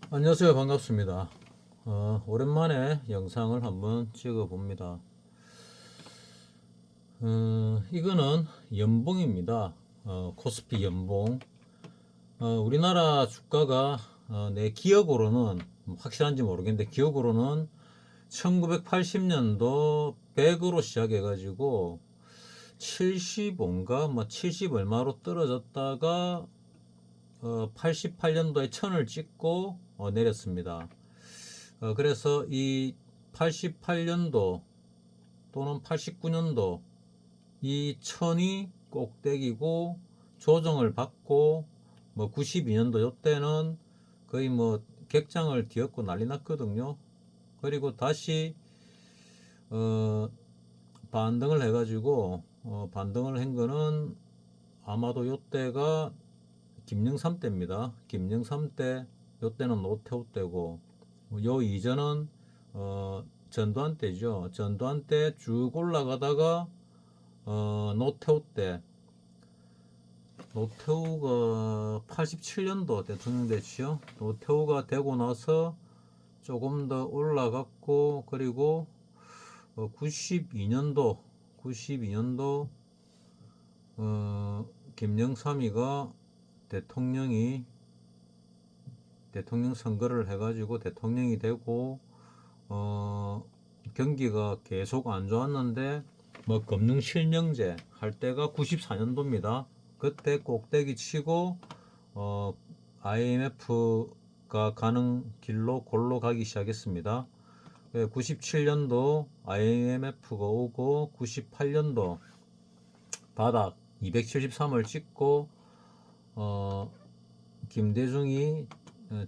안녕하세요. 반갑습니다. 오랜만에 영상을 한번 찍어 봅니다. 이거는 연봉입니다. 코스피 연봉. 우리나라 주가가 내 기억으로는 확실한지 모르겠는데 기억으로는 1980년도 100으로 시작해가지고 75인가 뭐 70 얼마로 떨어졌다가 88년도에 1000을 찍고 내렸습니다. 그래서 이 88년도 또는 89년도 이 천이 꼭대기고 조정을 받고 뭐 92년도 요때는 거의 뭐 객장을 뒤엎고 난리 났거든요. 그리고 다시 반등을 해가지고 반등을 한 거는 아마도 요때가 김영삼 때입니다. 김영삼 때 요때는 노태우 때고 요 이전은 전두환 때죠. 전두환 때 쭉 올라가다가 노태우 때 노태우가 87년도 대통령 됐죠. 노태우가 되고 나서 조금 더 올라갔고 그리고 92년도 김영삼이가 대통령 선거를 해가지고 대통령이 되고 경기가 계속 안 좋았는데 뭐 금융 실명제 할 때가 94년도입니다. 그때 꼭대기 치고 IMF가 가는 길로 골로 가기 시작했습니다. 97년도 IMF가 오고 98년도 바닥 273을 찍고 김대중이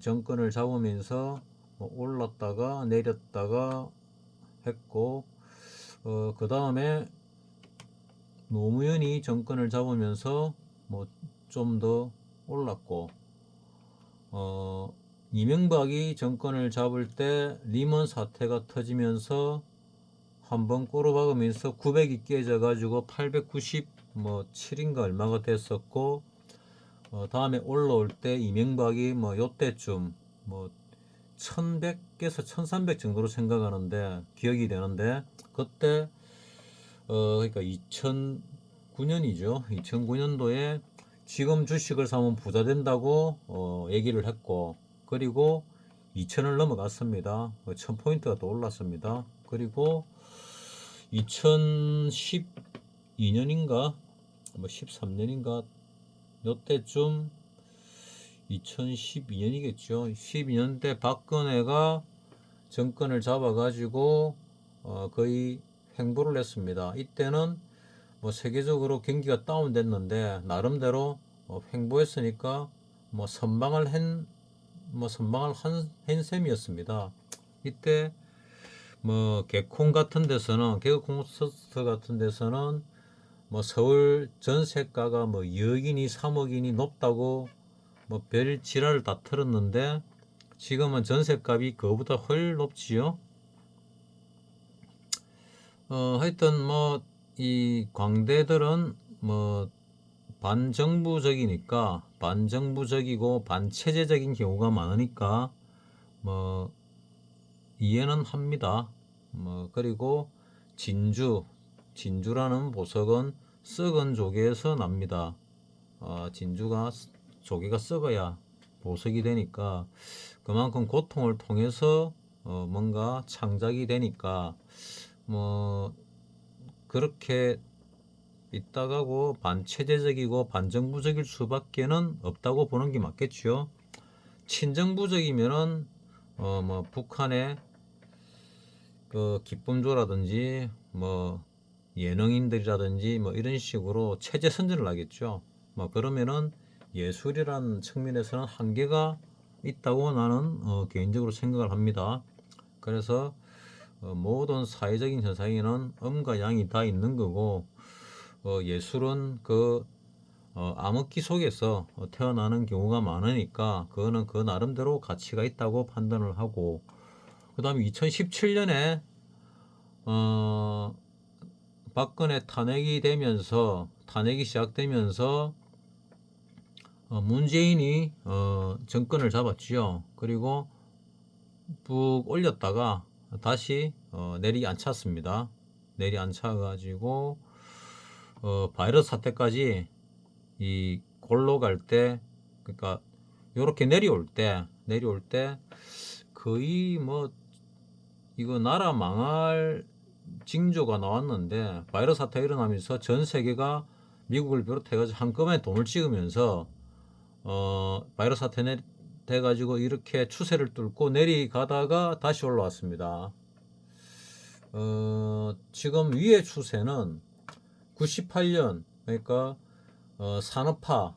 정권을 잡으면서 올랐다가 내렸다가 했고 그 다음에 노무현이 정권을 잡으면서 뭐 좀 더 올랐고 이명박이 정권을 잡을 때 리먼 사태가 터지면서 한번 꼬르박으면서 900이 깨져가지고 890 뭐 7인가 얼마가 됐었고 다음에 올라올 때 이명박이 뭐 요때쯤 뭐 1100에서 1300 정도로 생각하는데 기억이 되는데 그때 그러니까 2009년이죠. 2009년도에 지금 주식을 사면 부자 된다고 얘기를 했고 그리고 2000을 넘어갔습니다. 1000포인트가 또 올랐습니다. 그리고 2012년인가 뭐 13년인가 요때쯤 2012년이겠죠. 12년 때 박근혜가 정권을 잡아가지고 거의 횡보를 했습니다. 이때는 뭐 세계적으로 경기가 다운됐는데 나름대로 횡보했으니까 뭐 선방을 한 셈이었습니다. 이때 뭐 개콘 같은 데서는 개그 콘서트 같은 데서는 뭐 서울 전세가가 뭐 2억이니 3억이니 높다고 뭐 별 지랄을 다 틀었는데 지금은 전세값이 그거보다 훨 높지요. 하여튼 뭐 이 광대들은 뭐 반정부적이고 반체제적인 경우가 많으니까 뭐 이해는 합니다. 뭐 그리고 진주라는 보석은 썩은 조개에서 납니다. 조개가 썩어야 보석이 되니까 그만큼 고통을 통해서 뭔가 창작이 되니까 뭐 그렇게 삐딱하고 반체제적이고 반정부적일 수밖에는 없다고 보는 게 맞겠죠. 친정부적이면은 뭐 북한의 그 기쁨조라든지 뭐 예능인들이라든지 뭐 이런 식으로 체제 선전을 하겠죠. 뭐 그러면은 예술이라는 측면에서는 한계가 있다고 나는 개인적으로 생각을 합니다. 그래서 모든 사회적인 현상에는 음과 양이 다 있는 거고 예술은 그 암흑기 속에서 태어나는 경우가 많으니까 그거는 그 나름대로 가치가 있다고 판단을 하고 그 다음에 2017년에 박근혜 탄핵이 시작되면서 문재인이 정권을 잡았지요. 그리고 쭉 올렸다가 다시 내리앉혔습니다. 내리앉혀가지고 바이러스 사태까지 이 골로 갈 때, 그러니까 요렇게 내려올 때 거의 뭐 이거 나라 망할 징조가 나왔는데, 바이러스 사태가 일어나면서 전 세계가 미국을 비롯해가지고 한꺼번에 돈을 찍으면서 바이러스 사태 돼가지고 이렇게 추세를 뚫고 내려가다가 다시 올라왔습니다. 지금 위의 추세는 98년, 그러니까 산업화,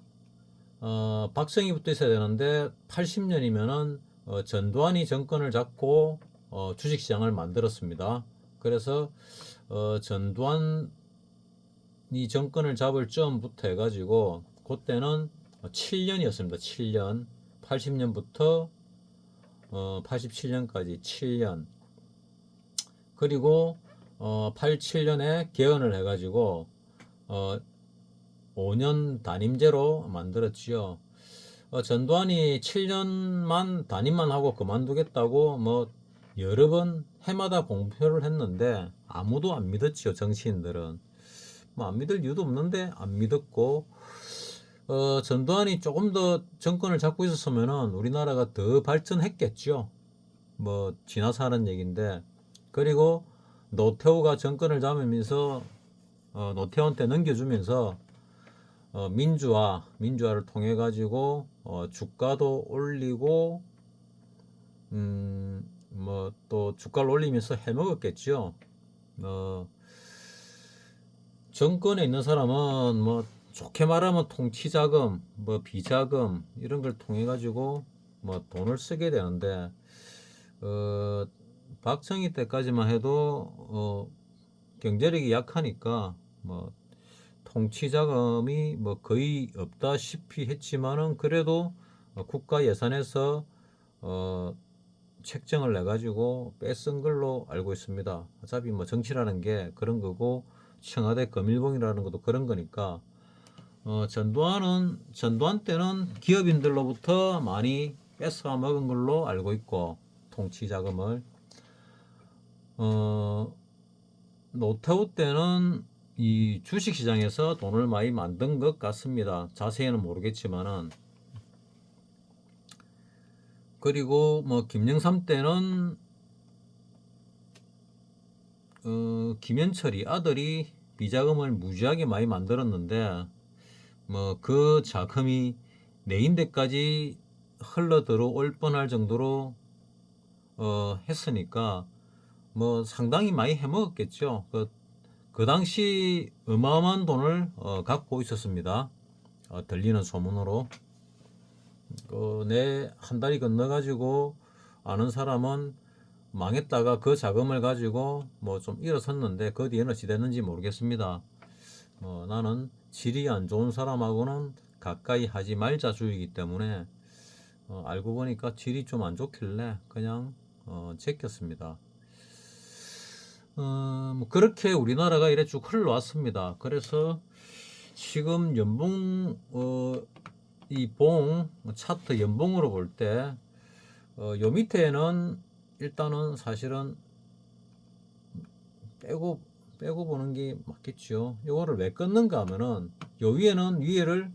박정희부터 있어야 되는데 80년이면은 전두환이 정권을 잡고 주식시장을 만들었습니다. 그래서 전두환이 정권을 잡을 쯤부터 해가지고 그때는 7년이었습니다. 7년. 80년부터 87년까지 7년. 그리고 87년에 개헌을 해가지고 5년 단임제로 만들었지요. 전두환이 7년만 단임만 하고 그만두겠다고 뭐 여러 번 해마다 공표를 했는데 아무도 안 믿었지요. 정치인들은 뭐 안 믿을 이유도 없는데 안 믿었고, 전두환이 조금 더 정권을 잡고 있었으면은 우리나라가 더 발전했겠죠. 뭐 지나서 하는 얘기인데. 그리고 노태우가 정권을 잡으면서 노태우한테 넘겨주면서 민주화를 통해 가지고 주가도 올리고 뭐 또 주가를 올리면서 해먹었겠죠. 정권에 있는 사람은 뭐 좋게 말하면 통치자금, 뭐 비자금 이런 걸 통해 가지고 뭐 돈을 쓰게 되는데, 박정희 때까지만 해도 경제력이 약하니까 뭐 통치자금이 뭐 거의 없다시피 했지만은 그래도 국가 예산에서 책정을 내 가지고 뺏은 걸로 알고 있습니다. 어차피 뭐 정치라는 게 그런 거고 청와대 검일봉이라는 것도 그런 거니까. 전두환 때는 기업인들로부터 많이 뺏어 먹은 걸로 알고 있고, 통치자금을. 노태우 때는 이 주식시장에서 돈을 많이 만든 것 같습니다. 자세히는 모르겠지만은. 그리고 뭐 김영삼 때는 김현철이 아들이 비자금을 무지하게 많이 만들었는데 뭐 그 자금이 내인대까지 흘러들어올 뻔할 정도로 했으니까 뭐 상당히 많이 해먹었겠죠. 그 당시 어마어마한 돈을 갖고 있었습니다. 들리는 소문으로. 내 한 달이 건너가지고 아는 사람은 망했다가 그 자금을 가지고 뭐 좀 일어섰는데 그 뒤에는 어찌 됐는지 모르겠습니다. 나는 질이 안 좋은 사람하고는 가까이 하지 말자 주의이기 때문에 알고 보니까 질이 좀 안 좋길래 그냥 제꼈습니다. 뭐 그렇게 우리나라가 이래 쭉 흘러왔습니다. 그래서 지금 연봉 이 봉 차트 연봉으로 볼 때 요 밑에는 일단은 사실은 빼고 보는 게 맞겠죠. 요거를 왜 끊는가 하면은 요 위에는 위에를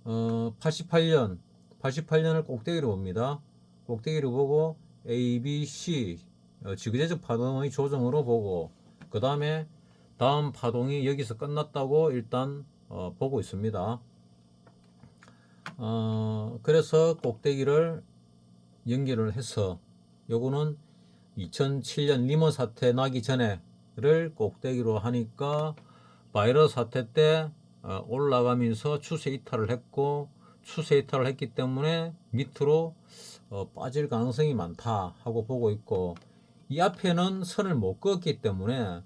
88년을 꼭대기로 봅니다. 꼭대기로 보고 A, B, C 지그재적 파동의 조정으로 보고, 그 다음에 다음 파동이 여기서 끝났다고 일단 보고 있습니다. 그래서 꼭대기를 연결을 해서 요거는 2007년 리먼 사태 나기 전에를 꼭대기로 하니까 바이러스 사태 때 올라가면서 추세 이탈을 했고, 추세 이탈을 했기 때문에 밑으로 빠질 가능성이 많다 하고 보고 있고, 이 앞에는 선을 못 그었기 때문에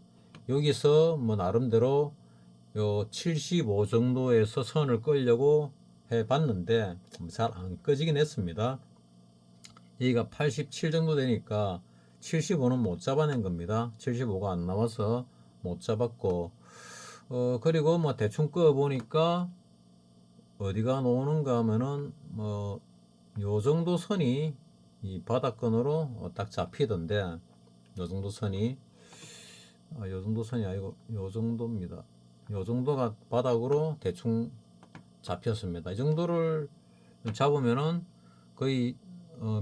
여기서 뭐 나름대로 요 75 정도에서 선을 끌려고 해봤는데 잘 안 꺼지긴 했습니다. 여기가 87 정도 되니까 75는 못 잡아낸 겁니다. 75가 안 나와서 못 잡았고, 그리고 뭐 대충 끄어 보니까 어디가 나오는가 하면은 요 정도 선이 이 바닥권으로 딱 잡히던데, 요 정도 선이 요 정도 선이 아니고 요 정도입니다. 요 정도가 바닥으로 대충 잡혔습니다. 이 정도를 잡으면은 거의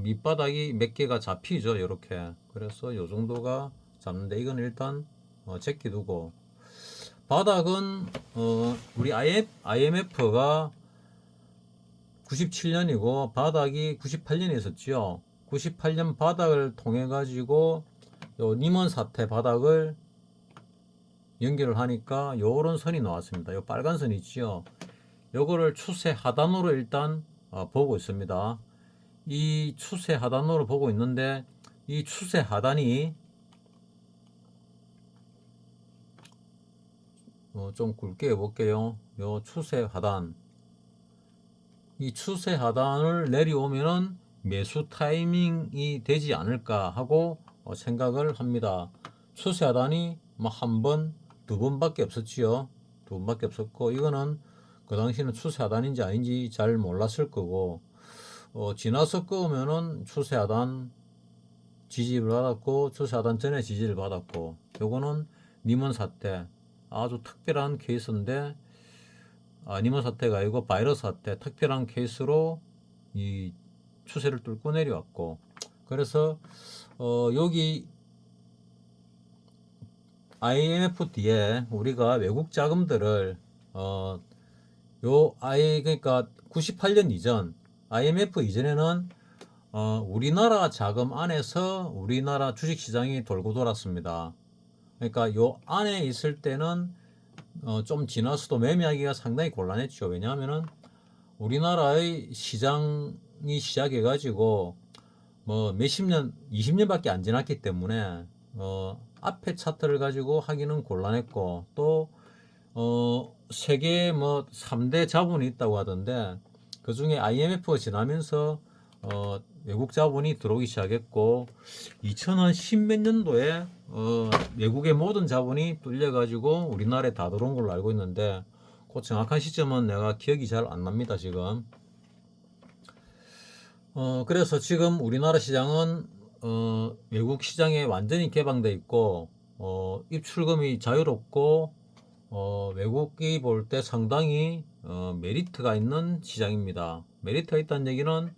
밑바닥이 몇 개가 잡히죠. 이렇게. 그래서 요 정도가 잡는데, 이건 일단 제끼두고, 바닥은 우리 IMF가 97년이고 바닥이 98년에 있었죠. 98년 바닥을 통해 가지고 요 니먼 사태 바닥을 연결을 하니까 요런 선이 나왔습니다. 요 빨간 선이 있죠. 요거를 추세 하단으로 일단 보고 있습니다. 이 추세 하단으로 보고 있는데, 이 추세 하단이 좀 굵게 해볼게요. 요 추세 하단, 이 추세 하단을 내려오면은 매수 타이밍이 되지 않을까 하고 생각을 합니다. 추세 하단이 뭐 한 번, 두 번밖에 없었지요. 두 번밖에 없었고, 이거는 그 당시에는 추세 하단인지 아닌지 잘 몰랐을 거고, 지나서 끄면은 추세 하단 지지를 받았고, 추세 하단 전에 지지를 받았고, 요거는 니먼 사태, 아주 특별한 케이스인데, 니먼 사태가 아니고 바이러스 사태, 특별한 케이스로 이 추세를 뚫고 내려왔고, 그래서 여기 IMF 뒤에 우리가 외국 자금들을 그러니까 98년 이전, IMF 이전에는 우리나라 자금 안에서 우리나라 주식시장이 돌고 돌았습니다. 그러니까 요 안에 있을 때는 좀 지나서도 매매하기가 상당히 곤란했죠. 왜냐하면은 우리나라의 시장이 시작해가지고 뭐 몇십 년, 20년밖에 안 지났기 때문에 앞에 차트를 가지고 하기는 곤란했고, 또 세계 뭐 3대 자본이 있다고 하던데, 그 중에 IMF가 지나면서 외국 자본이 들어오기 시작했고, 2010몇 년도에 외국의 모든 자본이 뚫려가지고 우리나라에 다 들어온 걸로 알고 있는데, 그 정확한 시점은 내가 기억이 잘 안 납니다, 지금. 그래서 지금 우리나라 시장은 외국 시장에 완전히 개방돼 있고, 입출금이 자유롭고, 외국이 볼 때 상당히 메리트가 있는 시장입니다. 메리트가 있다는 얘기는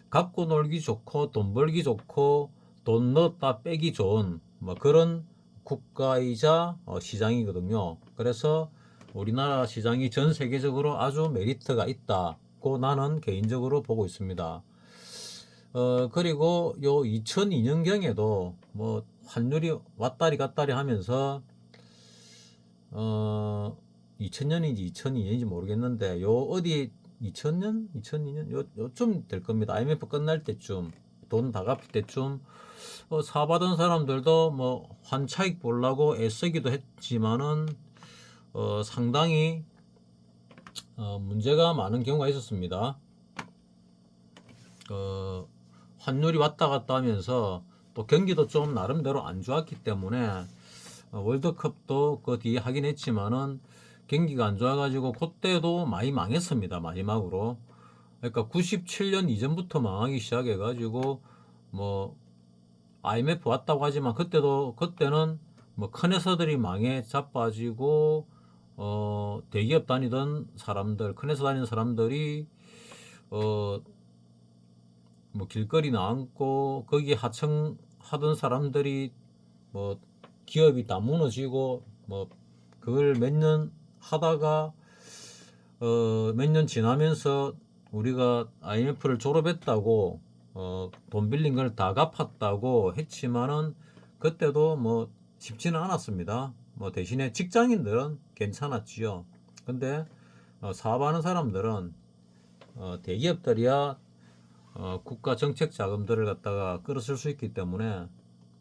갖고 놀기 좋고 돈 벌기 좋고 돈 넣었다 빼기 좋은 뭐 그런 국가이자 시장이거든요. 그래서 우리나라 시장이 전 세계적으로 아주 메리트가 있다고 나는 개인적으로 보고 있습니다. 그리고 요 2002년경에도 뭐 환율이 왔다리 갔다리 하면서 2000년인지 2002년인지 모르겠는데, 요 어디 2000년, 2002년 요쯤 될 겁니다. IMF 끝날 때쯤, 돈 다 갚을 때쯤 사받은 사람들도 뭐 환차익 보려고 애쓰기도 했지만은 상당히 문제가 많은 경우가 있었습니다. 환율이 왔다 갔다 하면서 또 경기도 좀 나름대로 안 좋았기 때문에 월드컵도 그 뒤에 하긴 했지만은 경기가 안 좋아가지고 그때도 많이 망했습니다. 마지막으로. 그러니까 97년 이전부터 망하기 시작해가지고 뭐 IMF 왔다고 하지만 그때는 뭐 큰 회사들이 망해 자빠지고 대기업 다니던 사람들, 큰 회사 다니는 사람들이 뭐 길거리 나앉고 거기 하청하던 사람들이 뭐 기업이 다 무너지고 뭐 그걸 몇 년 하다가 몇 년 지나면서 우리가 IMF를 졸업했다고 돈 빌린 걸 다 갚았다고 했지만은 그때도 뭐 쉽지는 않았습니다. 뭐 대신에 직장인들은 괜찮았지요. 근데 사업하는 사람들은 대기업들이야 국가 정책 자금들을 갖다가 끌어쓸 수 있기 때문에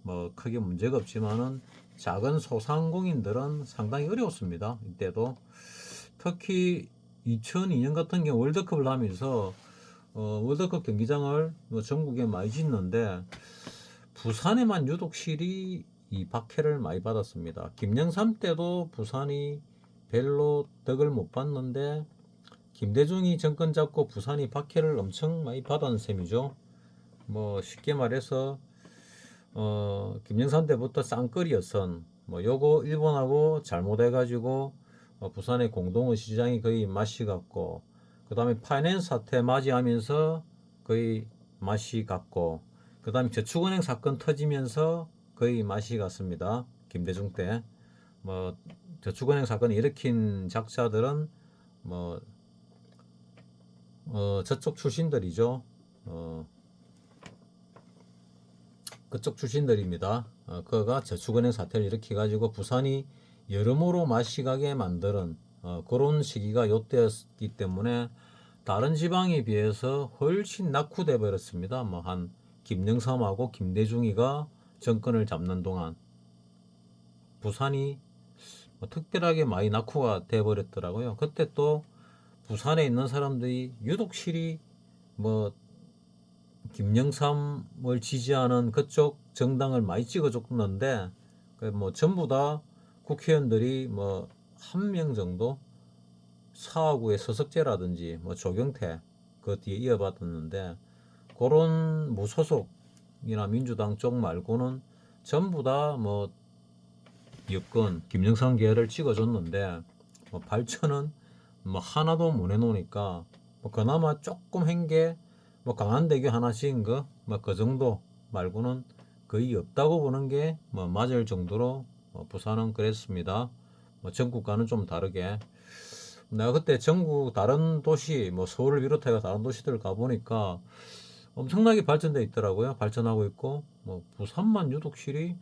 뭐 크게 문제가 없지만은 작은 소상공인들은 상당히 어려웠습니다. 이때도 특히 2002년 같은 경우 월드컵을 하면서 월드컵 경기장을 뭐 전국에 많이 짓는데 부산에만 유독 실이 이 박해를 많이 받았습니다. 김영삼 때도 부산이 별로 덕을 못 봤는데 김대중이 정권 잡고 부산이 박해를 엄청 많이 받은 셈이죠. 뭐 쉽게 말해서 김영삼 때부터 쌍끌이었선 뭐 요거 일본하고 잘못해가지고 부산의 공동의 시장이 거의 맛이 갔고, 그 다음에 파이낸스 사태 맞이하면서 거의 맛이 갔고, 그 다음에 저축은행 사건 터지면서 거의 맛이 갔습니다. 김대중 때. 뭐 저축은행 사건을 일으킨 작자들은 뭐 저쪽 출신들이죠. 그쪽 출신들입니다. 그가 저축은행 사태를 일으켜 가지고 부산이 여러모로 맛이 가게 만드는 그런 시기가 요때였기 때문에 다른 지방에 비해서 훨씬 낙후돼 버렸습니다. 뭐 한 김영삼하고 김대중이가 정권을 잡는 동안 부산이 뭐 특별하게 많이 낙후가 돼 버렸더라고요. 그때 또 부산에 있는 사람들이 유독 실이 뭐 김영삼을 지지하는 그쪽 정당을 많이 찍어줬는데, 뭐 전부 다 국회의원들이 뭐 한 명 정도 사하구의 서석재라든지 뭐 조경태 그 뒤에 이어받았는데, 그런 무소속이나 민주당 쪽 말고는 전부 다 뭐 여권 김영삼 계열을 찍어줬는데, 뭐 발전은 뭐 하나도 못 해놓으니까 뭐 그나마 조금 한 게 뭐 강한대교 하나 지은 거 뭐 그 정도 말고는 거의 없다고 보는 게 뭐 맞을 정도로 부산은 그랬습니다. 뭐 전국과는 좀 다르게. 내가 그때 전국 다른 도시 뭐 서울을 비롯해서 다른 도시들 가보니까 엄청나게 발전돼 있더라고요. 발전하고 있고, 뭐 부산만 유독 실이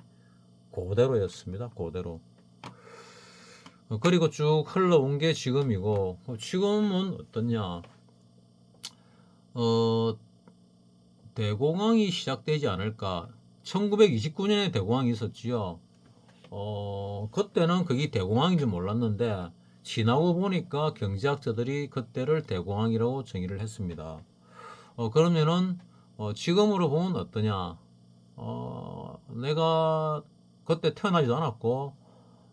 그대로였습니다. 그대로. 그리고 쭉 흘러온 게 지금이고, 지금은 어떠냐? 대공황이 시작되지 않을까? 1929년에 대공황이 있었지요. 그때는 그게 대공황인지 몰랐는데 지나고 보니까 경제학자들이 그때를 대공황이라고 정의를 했습니다. 그러면은 지금으로 보면 어떠냐? 내가 그때 태어나지도 않았고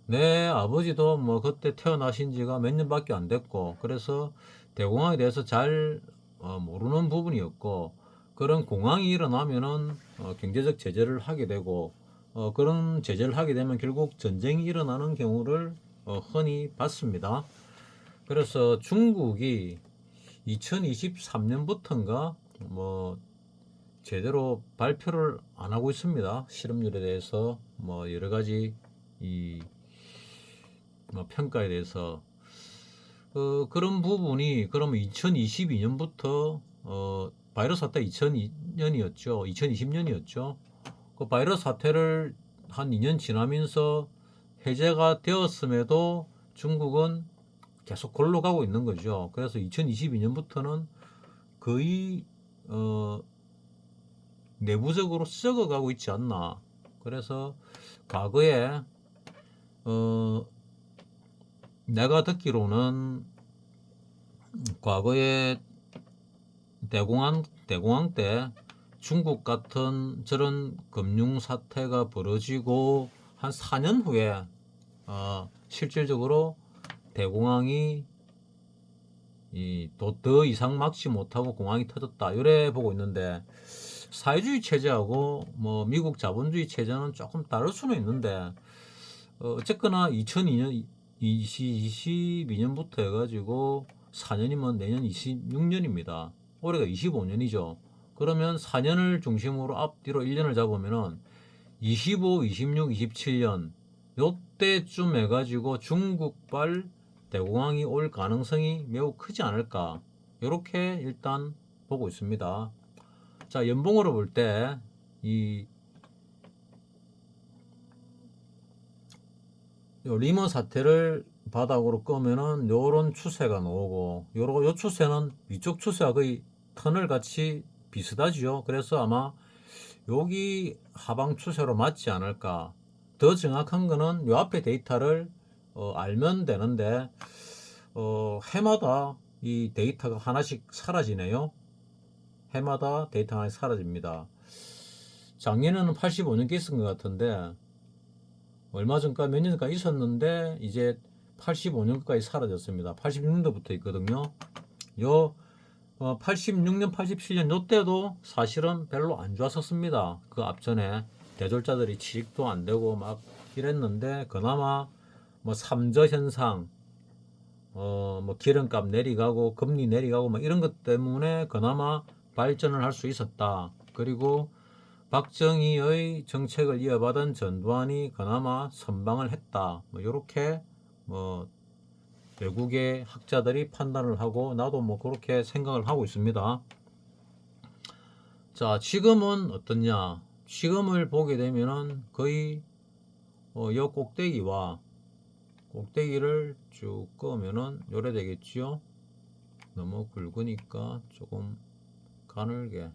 내 아버지도 뭐 그때 태어나신 지가 몇 년밖에 안 됐고, 그래서 대공황에 대해서 잘 모르는 부분이었고, 그런 공황이 일어나면은 경제적 제재를 하게 되고, 그런 제재를 하게 되면 결국 전쟁이 일어나는 경우를 흔히 봤습니다. 그래서 중국이 2023년부터인가 뭐 제대로 발표를 안 하고 있습니다. 실업률에 대해서 뭐 여러 가지 이 평가에 대해서 그런 부분이, 그러면 2022년부터 바이러스 사태 2002년이었죠. 2020년이었죠. 그 바이러스 사태를 한 2년 지나면서 해제가 되었음에도 중국은 계속 골로 가고 있는 거죠. 그래서 2022년부터는 거의 내부적으로 썩어가고 있지 않나. 그래서 과거에 내가 듣기로는 과거에 대공황 때 중국 같은 저런 금융 사태가 벌어지고 한 4년 후에 실질적으로 대공황이 더 이상 막지 못하고 공황이 터졌다, 이래 보고 있는데, 사회주의 체제하고 뭐 미국 자본주의 체제는 조금 다를 수는 있는데, 어쨌거나 2022년부터 해가지고 4년이면 내년 26년입니다. 올해가 25년이죠. 그러면 4년을 중심으로 앞뒤로 1년을 잡으면은 25, 26, 27년 요때쯤 해가지고 중국발 대공황이 올 가능성이 매우 크지 않을까, 이렇게 일단 보고 있습니다. 자, 연봉으로 볼 때 이 리먼 사태를 바닥으로 끄면은 요런 추세가 나오고, 요 추세는 위쪽 추세와 거의 터널 같이 비슷하지요. 그래서 아마 여기 하방 추세로 맞지 않을까. 더 정확한 거는 요 앞에 데이터를 알면 되는데, 해마다 이 데이터가 하나씩 사라지네요. 해마다 데이터가 하나씩 사라집니다. 작년에는 85년께 있은 것 같은데, 얼마 전까 몇 년까지 있었는데 이제 85년까지 사라졌습니다. 86년도부터 있거든요. 요 86년, 87년 요때도 사실은 별로 안 좋았었습니다. 그 앞전에 대졸자들이 취직도 안 되고 막 이랬는데 그나마 뭐 삼저 현상, 뭐 기름값 내리가고 금리 내리가고 뭐 이런 것 때문에 그나마 발전을 할 수 있었다. 그리고 박정희의 정책을 이어받은 전두환이 그나마 선방을 했다. 뭐 이렇게 뭐 외국의 학자들이 판단을 하고 나도 뭐 그렇게 생각을 하고 있습니다. 자, 지금은 어떻냐? 지금을 보게 되면은 거의 요 꼭대기를 쭉 끄면은 요래 되겠지요. 너무 굵으니까 조금 가늘게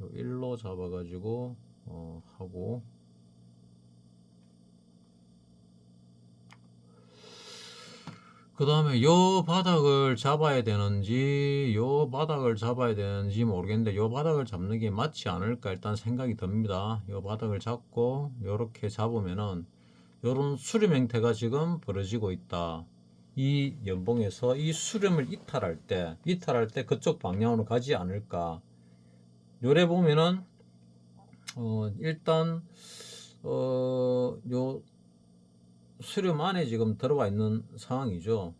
요 1로 잡아가지고 하고, 그 다음에 요 바닥을 잡아야 되는지 모르겠는데 요 바닥을 잡는 게 맞지 않을까 일단 생각이 듭니다. 요 바닥을 잡고 요렇게 잡으면은 요런 수렴 형태가 지금 벌어지고 있다. 이 연봉에서 이 수렴을 이탈할 때 그쪽 방향으로 가지 않을까. 요래 보면은 일단 요 수렴 안에 지금 들어와 있는 상황이죠.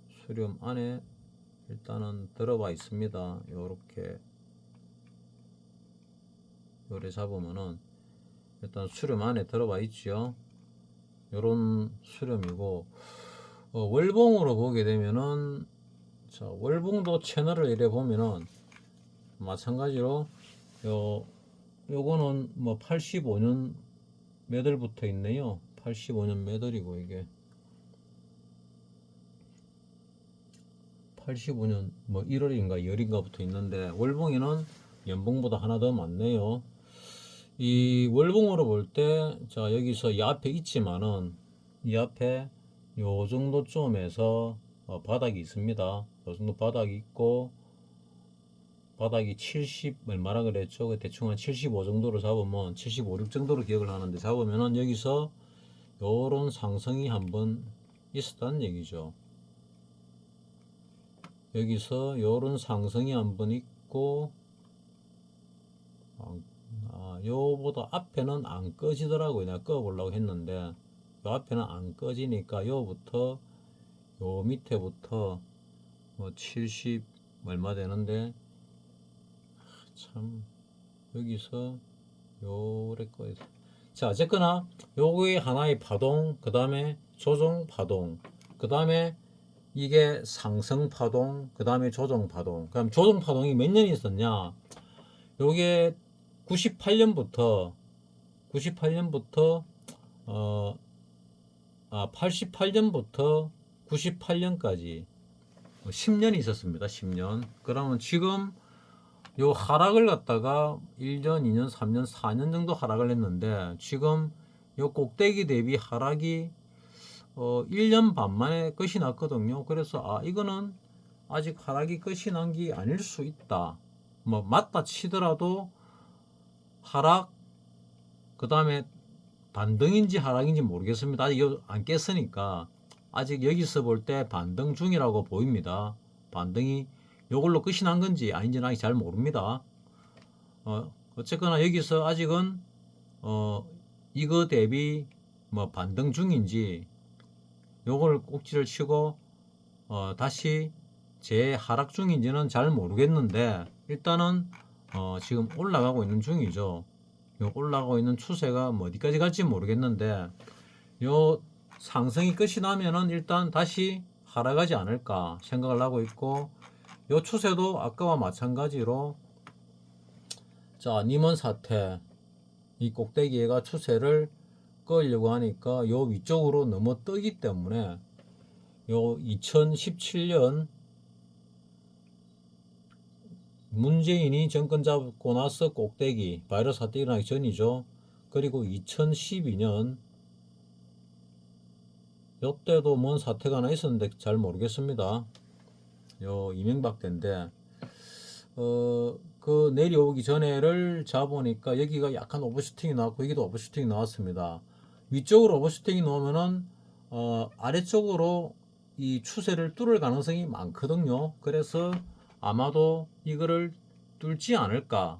수렴 안에 일단은 들어와 있습니다. 요렇게 요래 잡으면은 일단 수렴 안에 들어와 있죠. 요런 수렴이고, 월봉으로 보게 되면은, 자, 월봉도 채널을 이래 보면은 마찬가지로 요거는 뭐 85년 매들 붙어 있네요. 85년 매들이고, 이게 85년 뭐 1월인가 2월인가 붙어 있는데 월봉에는 연봉보다 하나 더 많네요. 이 월봉으로 볼 때, 자, 여기서 이 앞에 있지만은 이 앞에 요 정도쯤에서 바닥이 있습니다. 요 정도 바닥이 있고, 바닥이 70 얼마라 그랬죠? 대충 한 75 정도로 잡으면 75, 6 정도로 기억을 하는데 잡으면은 여기서 요런 상승이 한번 있었다는 얘기죠. 여기서 요런 상승이 한번 있고, 요보다 앞에는 안 꺼지더라고요. 내가 꺼보려고 했는데 요 앞에는 안 꺼지니까 요부터 요 밑에부터 뭐 70 얼마 되는데, 참 여기서 요래 꺼야 돼. 자, 어쨌거나 요게 하나의 파동, 그 다음에 조정 파동, 그 다음에 이게 상승 파동, 그 다음에 조정 파동. 그럼 조정 파동이 몇 년이 있었냐? 요게 98년부터 88년부터 98년까지 10년이 있었습니다. 10년. 그러면 지금 요 하락을 갖다가 1년, 2년, 3년, 4년 정도 하락을 했는데 지금 요 꼭대기 대비 하락이 1년 반 만에 끝이 났거든요. 그래서 이거는 아직 하락이 끝이 난 게 아닐 수 있다. 뭐 맞다 치더라도 하락, 그 다음에 반등인지 하락인지 모르겠습니다. 아직 안 깼으니까 아직 여기서 볼 때 반등 중이라고 보입니다. 반등이 요걸로 끝이 난 건지 아닌지는 아직 잘 모릅니다. 어쨌거나 여기서 아직은 이거 대비 뭐 반등 중인지 요걸 꼭지를 치고 다시 재하락 중인지는 잘 모르겠는데 일단은 지금 올라가고 있는 중이죠. 요 올라가고 있는 추세가 뭐 어디까지 갈지 모르겠는데 요 상승이 끝이 나면은 일단 다시 하락하지 않을까 생각을 하고 있고, 요 추세도 아까와 마찬가지로, 자, 님원 사태 이 꼭대기가 추세를 끌려고 하니까 요 위쪽으로 넘어 뜨기 때문에 요 2017년 문재인이 정권 잡고 나서 꼭대기 바이러스 사태 일어나기 전이죠. 그리고 2012년 요때도 뭔 사태가 하나 있었는데 잘 모르겠습니다. 요 이명박 때인데 그 내려오기 전에를 잡으니까 여기가 약간 오버슈팅이 나왔고 여기도 오버슈팅이 나왔습니다. 위쪽으로 오버슈팅이 나오면은 아래쪽으로 이 추세를 뚫을 가능성이 많거든요. 그래서 아마도 이거를 뚫지 않을까.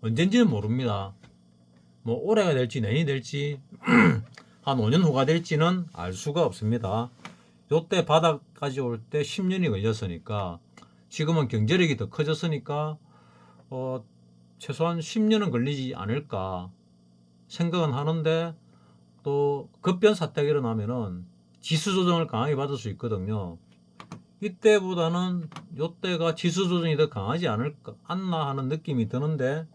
언젠지는 모릅니다. 뭐 올해가 될지 내년이 될지 한 5년 후가 될지는 알 수가 없습니다. 요때 바닥까지 올 때 10년이 걸렸으니까 지금은 경제력이 더 커졌으니까 최소한 10년은 걸리지 않을까 생각은 하는데, 또 급변 사태가 일어나면은 지수 조정을 강하게 받을 수 있거든요. 이때보다는 요때가 지수 조정이 더 강하지 않나 하는 느낌이 드는데,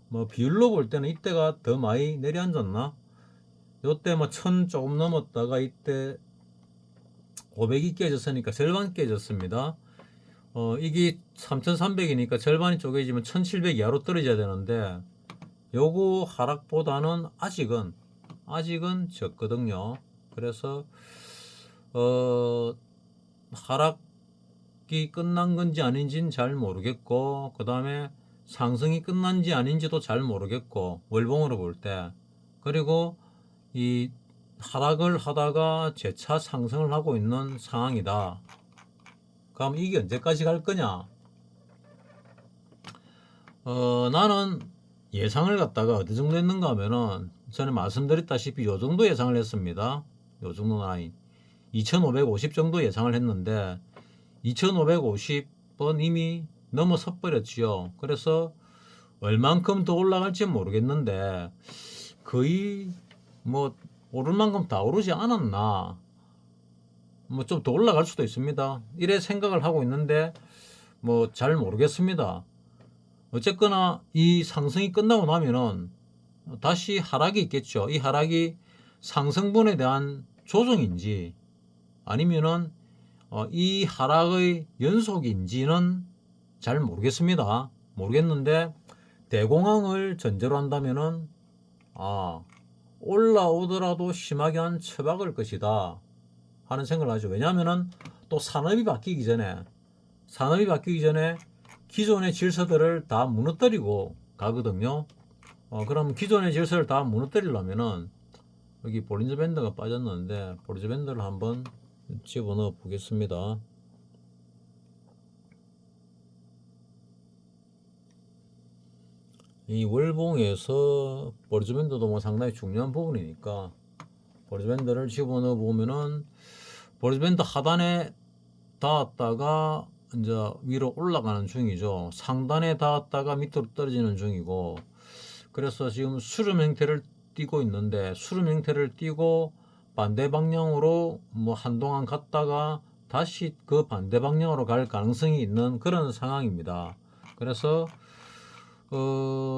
뭐 비율로 볼 때는 이때가 더 많이 내려앉았나? 요때 뭐 1000 조금 넘었다가 이때 500이 깨졌으니까 절반 깨졌습니다. 이게 3300이니까 절반이 쪼개지면 1700 이하로 떨어져야 되는데, 요거 하락보다는 아직은 적거든요. 그래서 하락이 끝난 건지 아닌지는 잘 모르겠고, 그 다음에 상승이 끝난지 아닌지도 잘 모르겠고, 월봉으로 볼 때. 그리고 이 하락을 하다가 재차 상승을 하고 있는 상황이다. 그럼 이게 언제까지 갈 거냐? 나는 예상을 갖다가 어느 정도 했는가 하면은, 전에 말씀드렸다시피 요 정도 예상을 했습니다. 요 정도 라인 2550 정도 예상을 했는데 2550은 이미 넘어서 버렸지요. 그래서 얼만큼 더 올라갈지 모르겠는데 거의 뭐 오를 만큼 다 오르지 않았나, 뭐 좀 더 올라갈 수도 있습니다. 이래 생각을 하고 있는데 뭐 잘 모르겠습니다. 어쨌거나 이 상승이 끝나고 나면은 다시 하락이 있겠죠. 이 하락이 상승분에 대한 조정인지 아니면은 이 하락의 연속인지는 잘 모르겠습니다. 모르겠는데 대공황을 전제로 한다면은 올라오더라도 심하게 한 처박을 것이다 하는 생각을 하죠. 왜냐하면은 또 산업이 바뀌기 전에 기존의 질서들을 다 무너뜨리고 가거든요. 그럼 기존의 질서를 다 무너뜨리려면은, 여기 볼린저 밴드가 빠졌는데 볼린저 밴드를 한번 집어넣어 보겠습니다. 이 월봉에서 볼린저 밴드도 뭐 상당히 중요한 부분이니까 볼린저 밴드를 집어넣어 보면은, 볼린저 밴드 하단에 닿았다가 이제 위로 올라가는 중이죠. 상단에 닿았다가 밑으로 떨어지는 중이고, 그래서 지금 수렴 형태를 띄고 있는데, 수렴 형태를 띄고 반대 방향으로 뭐 한동안 갔다가 다시 그 반대 방향으로 갈 가능성이 있는 그런 상황입니다. 그래서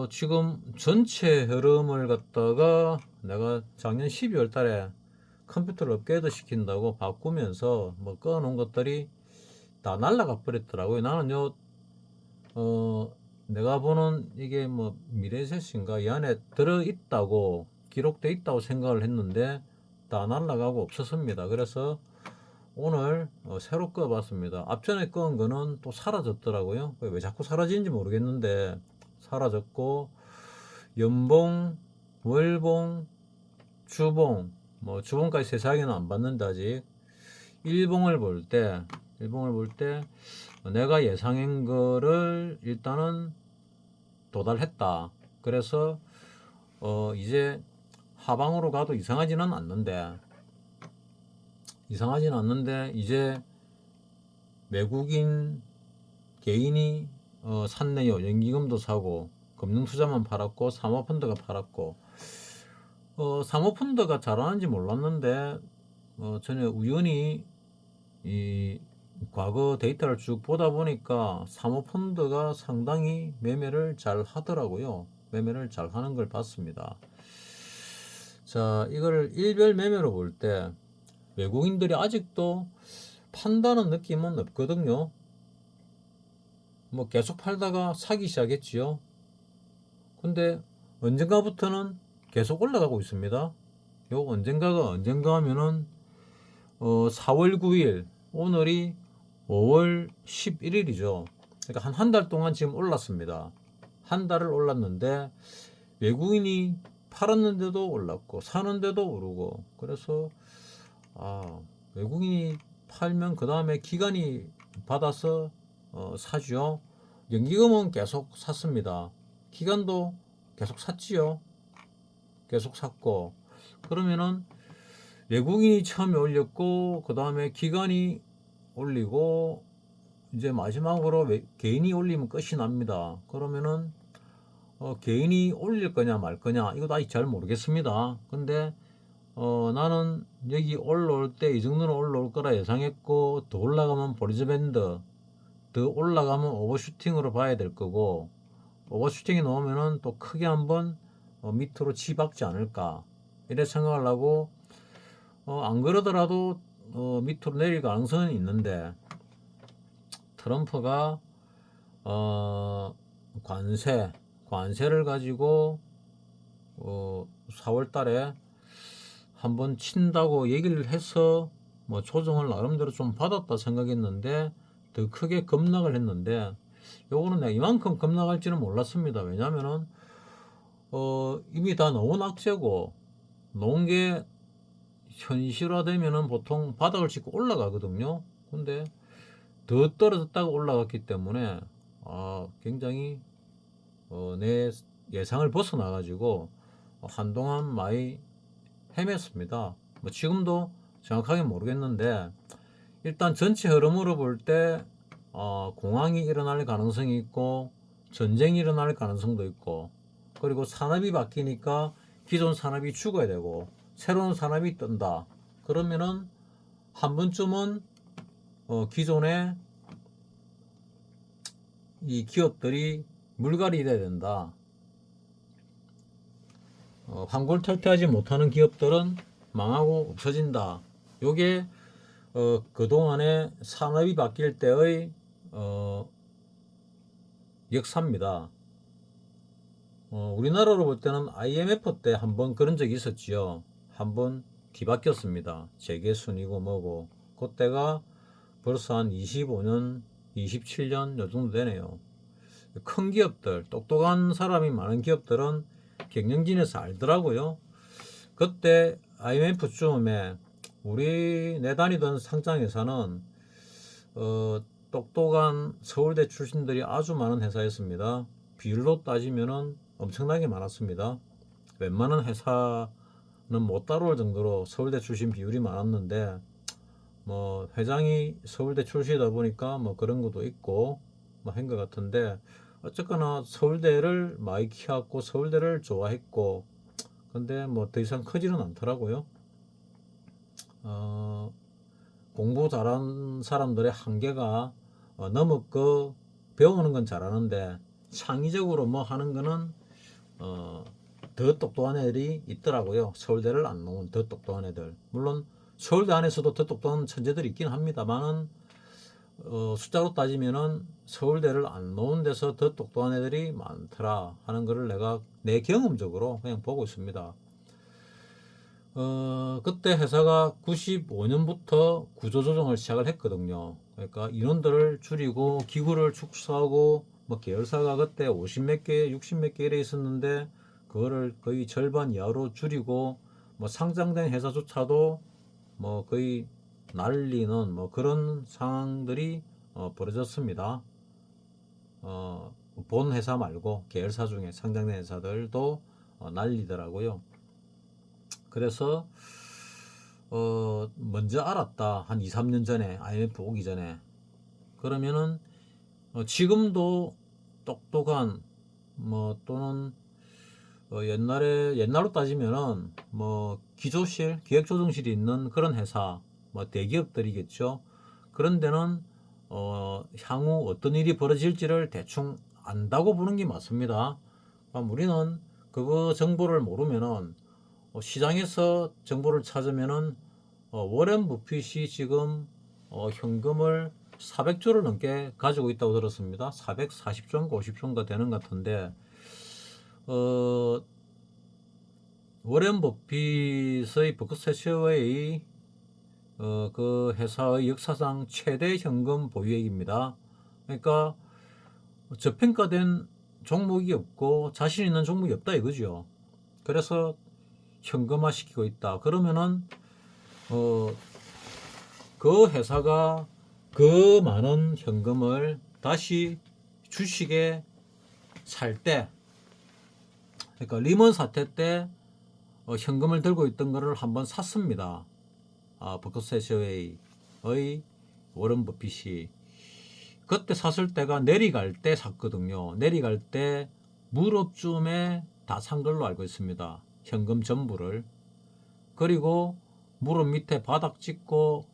지금 전체 흐름을 갖다가 내가 작년 12월 달에 컴퓨터를 업그레이드 시킨다고 바꾸면서 뭐 꺼놓은 것들이 다 날라가 버렸더라고요. 나는요, 내가 보는 이게 뭐 미래세신가 이 안에 들어있다고 기록돼 있다고 생각을 했는데 다 날라가고 없었습니다. 그래서 오늘 새로 꺼봤습니다. 앞전에 꺼은 거는 또 사라졌더라고요. 왜 자꾸 사라지는지 모르겠는데 사라졌고, 연봉, 월봉, 주봉, 뭐 주봉까지 세세하게는 안 봤는데 아직 일봉을 볼 때 내가 예상한 거를 일단은 도달했다. 그래서 이제 하방으로 가도 이상하지는 않는데 이제 외국인 개인이 샀네요. 연기금도 사고 금융투자만 팔았고 사모펀드가 팔았고, 사모펀드가 잘하는지 몰랐는데 전에 우연히 이 과거 데이터를 쭉 보다 보니까 사모펀드가 상당히 매매를 잘 하더라고요. 매매를 잘 하는 걸 봤습니다. 자, 이걸 일별 매매로 볼 때 외국인들이 아직도 판다는 느낌은 없거든요. 뭐 계속 팔다가 사기 시작했지요. 근데 언젠가부터는 계속 올라가고 있습니다. 요 언젠가 하면은 4월 9일, 오늘이 5월 11일이죠. 그러니까 한 달 동안 지금 올랐습니다. 한 달을 올랐는데 외국인이 팔았는데도 올랐고 사는데도 오르고, 그래서 외국인이 팔면 그 다음에 기관이 받아서 사죠. 연기금은 계속 샀습니다. 기관도 계속 샀지요. 계속 샀고, 그러면은 외국인이 처음에 올렸고 그 다음에 기관이 올리고 이제 마지막으로 개인이 올리면 끝이 납니다. 그러면은 개인이 올릴 거냐 말 거냐 이거 아직 잘 모르겠습니다. 근데 나는 여기 올라올 때 이 정도는 올라올 거라 예상했고, 더 올라가면 보리즈밴드, 더 올라가면 오버슈팅으로 봐야 될 거고, 오버슈팅이 나오면은 또 크게 한번 밑으로 치박지 않을까 이래 생각을 하고, 안 그러더라도 밑으로 내릴 가능성은 있는데, 트럼프가 관세를 가지고 4월 달에 한번 친다고 얘기를 해서 뭐 조정을 나름대로 좀 받았다 생각했는데, 더 크게 급락을 했는데, 요거는 내가 이만큼 급락할지는 몰랐습니다. 왜냐면은 이미 다 놓은 악재고, 놓은 게 현실화되면은 보통 바닥을 찍고 올라가거든요. 근데 더 떨어졌다가 올라갔기 때문에 굉장히 내 예상을 벗어나가지고 한동안 많이 헤맸습니다. 뭐 지금도 정확하게 모르겠는데, 일단 전체 흐름으로 볼 때 공황이 일어날 가능성이 있고, 전쟁이 일어날 가능성도 있고, 그리고 산업이 바뀌니까 기존 산업이 죽어야 되고 새로운 산업이 뜬다. 그러면은 한 번쯤은 기존의 이 기업들이 물갈이 돼야 된다. 환골탈퇴하지 못하는 기업들은 망하고 없어진다. 요게 그동안에 산업이 바뀔 때의 역사입니다. 우리나라로 볼 때는 IMF 때 한번 그런 적이 있었지요. 한번 뒤바뀌었습니다. 재계 순위고 뭐고. 그때가 벌써 한 25년, 27년 요 정도 되네요. 큰 기업들, 똑똑한 사람이 많은 기업들은 경영진에서 알더라고요. 그때 IMF 쯤에 내 다니던 상장회사는 똑똑한 서울대 출신들이 아주 많은 회사였습니다. 비율로 따지면은 엄청나게 많았습니다. 웬만한 회사는 못 따라올 정도로 서울대 출신 비율이 많았는데, 뭐 회장이 서울대 출신이다 보니까 뭐 그런 것도 있고 뭐 한 것 같은데, 어쨌거나 서울대를 많이 키웠고 서울대를 좋아했고, 근데 뭐 더 이상 크지는 않더라고요. 공부 잘하는 사람들의 한계가 너무 배우는 건 잘하는데 창의적으로 뭐 하는 거는 더 똑똑한 애들이 있더라고요. 서울대를 안 나온 더 똑똑한 애들. 물론 서울대 안에서도 더 똑똑한 천재들이 있긴 합니다만은 숫자로 따지면은 서울대를 안 나온 데서 더 똑똑한 애들이 많더라 하는 거를 내가 내 경험적으로 그냥 보고 있습니다. 그때 회사가 95년부터 구조조정을 시작을 했거든요. 그러니까 인원들을 줄이고 기구를 축소하고, 뭐 계열사가 그때 50몇 개, 60몇 개 이래 있었는데 그거를 거의 절반 이하로 줄이고, 뭐 상장된 회사조차도 뭐 거의 날리는 뭐 그런 상황들이 벌어졌습니다. 본 회사 말고 계열사 중에 상장된 회사들도 날리더라고요. 그래서 먼저 알았다. 한 2, 3년 전에 IMF 오기 전에. 그러면은 지금도 똑똑한 뭐 또는 옛날로 따지면은 뭐 기조실, 기획조정실이 있는 그런 회사, 뭐 대기업들이겠죠. 그런 데는 향후 어떤 일이 벌어질지를 대충 안다고 보는 게 맞습니다. 우리는 그거 정보를 모르면은 시장에서 정보를 찾으면은 워렌 버핏이 지금 현금을 400조를 넘게 가지고 있다고 들었습니다. 440조인가 50조인가 되는 것 같은데, 워렌 버핏의 버크셔의 그 회사의 역사상 최대 현금 보유액입니다. 그러니까 저평가된 종목이 없고 자신 있는 종목이 없다 이거죠. 그래서 현금화 시키고 있다. 그러면은 그 회사가 그 많은 현금을 다시 주식에 살 때, 그러니까 리먼 사태 때 현금을 들고 있던 거를 한번 샀습니다. 버크셔웨이의 워런 버핏이 그때 샀을 때가 내리갈 때 샀거든요. 내리갈 때 무릎쯤에 다 산 걸로 알고 있습니다. 현금 전부를. 그리고 무릎 밑에 바닥 찍고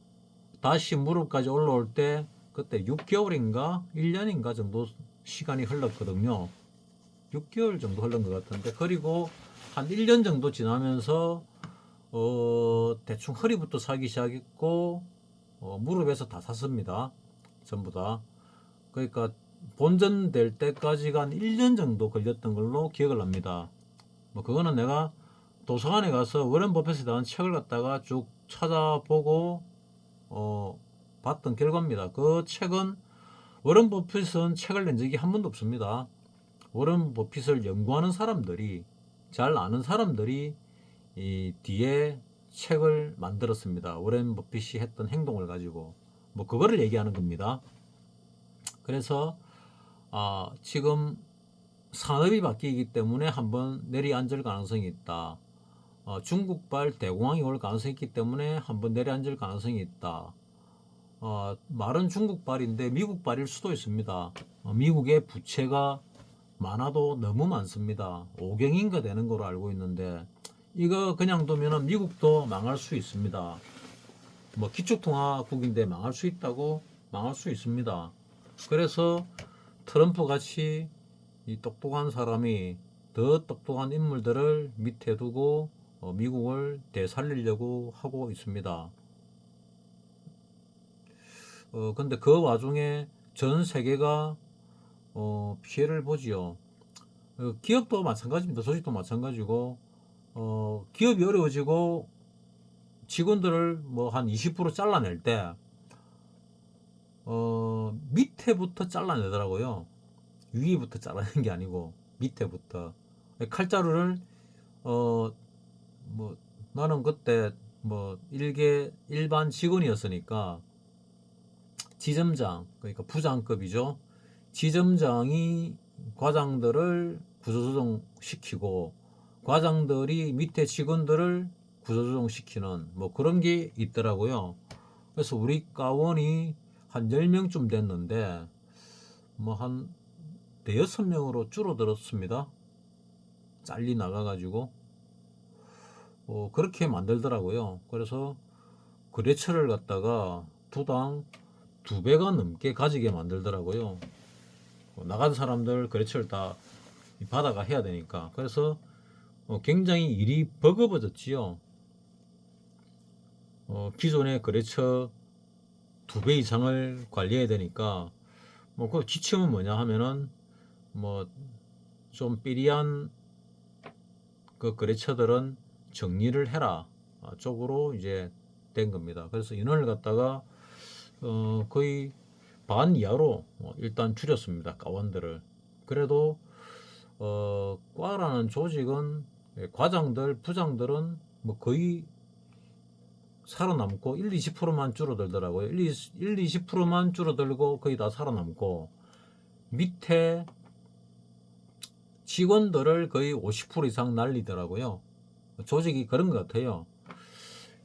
다시 무릎까지 올라올 때 그때 6개월인가 1년인가 정도 시간이 흘렀거든요. 6개월 정도 흘른 것 같은데, 그리고 한 1년 정도 지나면서 대충 허리부터 사기 시작했고 무릎에서 다 샀습니다. 전부 다. 그러니까 본전될 때까지가 한 1년 정도 걸렸던 걸로 기억을 합니다. 뭐 그거는 내가 도서관에 가서 워런 버핏에 대한 책을 갖다가 쭉 찾아보고 봤던 결과입니다. 그 책은, 워런 버핏은 책을 낸 적이 한 번도 없습니다. 워런 버핏을 연구하는 사람들이, 잘 아는 사람들이 이 뒤에 책을 만들었습니다. 워런 버핏이 했던 행동을 가지고 뭐 그거를 얘기하는 겁니다. 그래서 지금 산업이 바뀌기 때문에 한번 내리앉을 가능성이 있다. 중국발 대공황이 올 가능성이 있기 때문에 한번 내려앉을 가능성이 있다. 말은 중국발인데 미국발일 수도 있습니다. 미국의 부채가 많아도 너무 많습니다. 5경인가 되는 걸로 알고 있는데 이거 그냥 두면은 미국도 망할 수 있습니다. 뭐 기축통화국인데 망할 수 있다고? 망할 수 있습니다. 그래서 트럼프 같이 이 똑똑한 사람이 더 똑똑한 인물들을 밑에 두고 미국을 되살리려고 하고 있습니다. 근데 그 와중에 전 세계가 피해를 보지요. 기업도 마찬가지입니다. 조직도 마찬가지고 기업이 어려워지고 직원들을 뭐 한 20% 잘라낼 때 밑에부터 잘라내더라고요. 위에부터 잘라낸 게 아니고 밑에부터. 칼자루를 뭐 나는 그때 뭐 일반 직원이었으니까 지점장, 그러니까 부장급이죠. 지점장이 과장들을 구조조정 시키고 과장들이 밑에 직원들을 구조조정 시키는 뭐 그런 게 있더라고요. 그래서 우리 과원이 한 10명쯤 됐는데 뭐 한 대여섯 명으로 줄어들었습니다. 잘리 나가가지고 그렇게 만들더라고요. 그래서 거래처를 갖다가 두당 2배가 넘게 가지게 만들더라고요. 나간 사람들 거래처를 다 받아가 해야 되니까. 그래서 굉장히 일이 버거워졌지요. 기존의 거래처 2배 이상을 관리해야 되니까 뭐 그 지침은 뭐냐 하면은 뭐 좀 삐리한 그 거래처들은 정리를 해라 쪽으로 이제 된 겁니다. 그래서 인원을 갖다가 거의 반 이하로 일단 줄였습니다. 과원들을. 그래도 과라는 조직은 과장들, 부장들은 뭐 거의 살아남고 1-20%만 줄어들더라고요. 1-20%만 줄어들고 거의 다 살아남고 밑에 직원들을 거의 50% 이상 날리더라고요. 조직이 그런 것 같아요.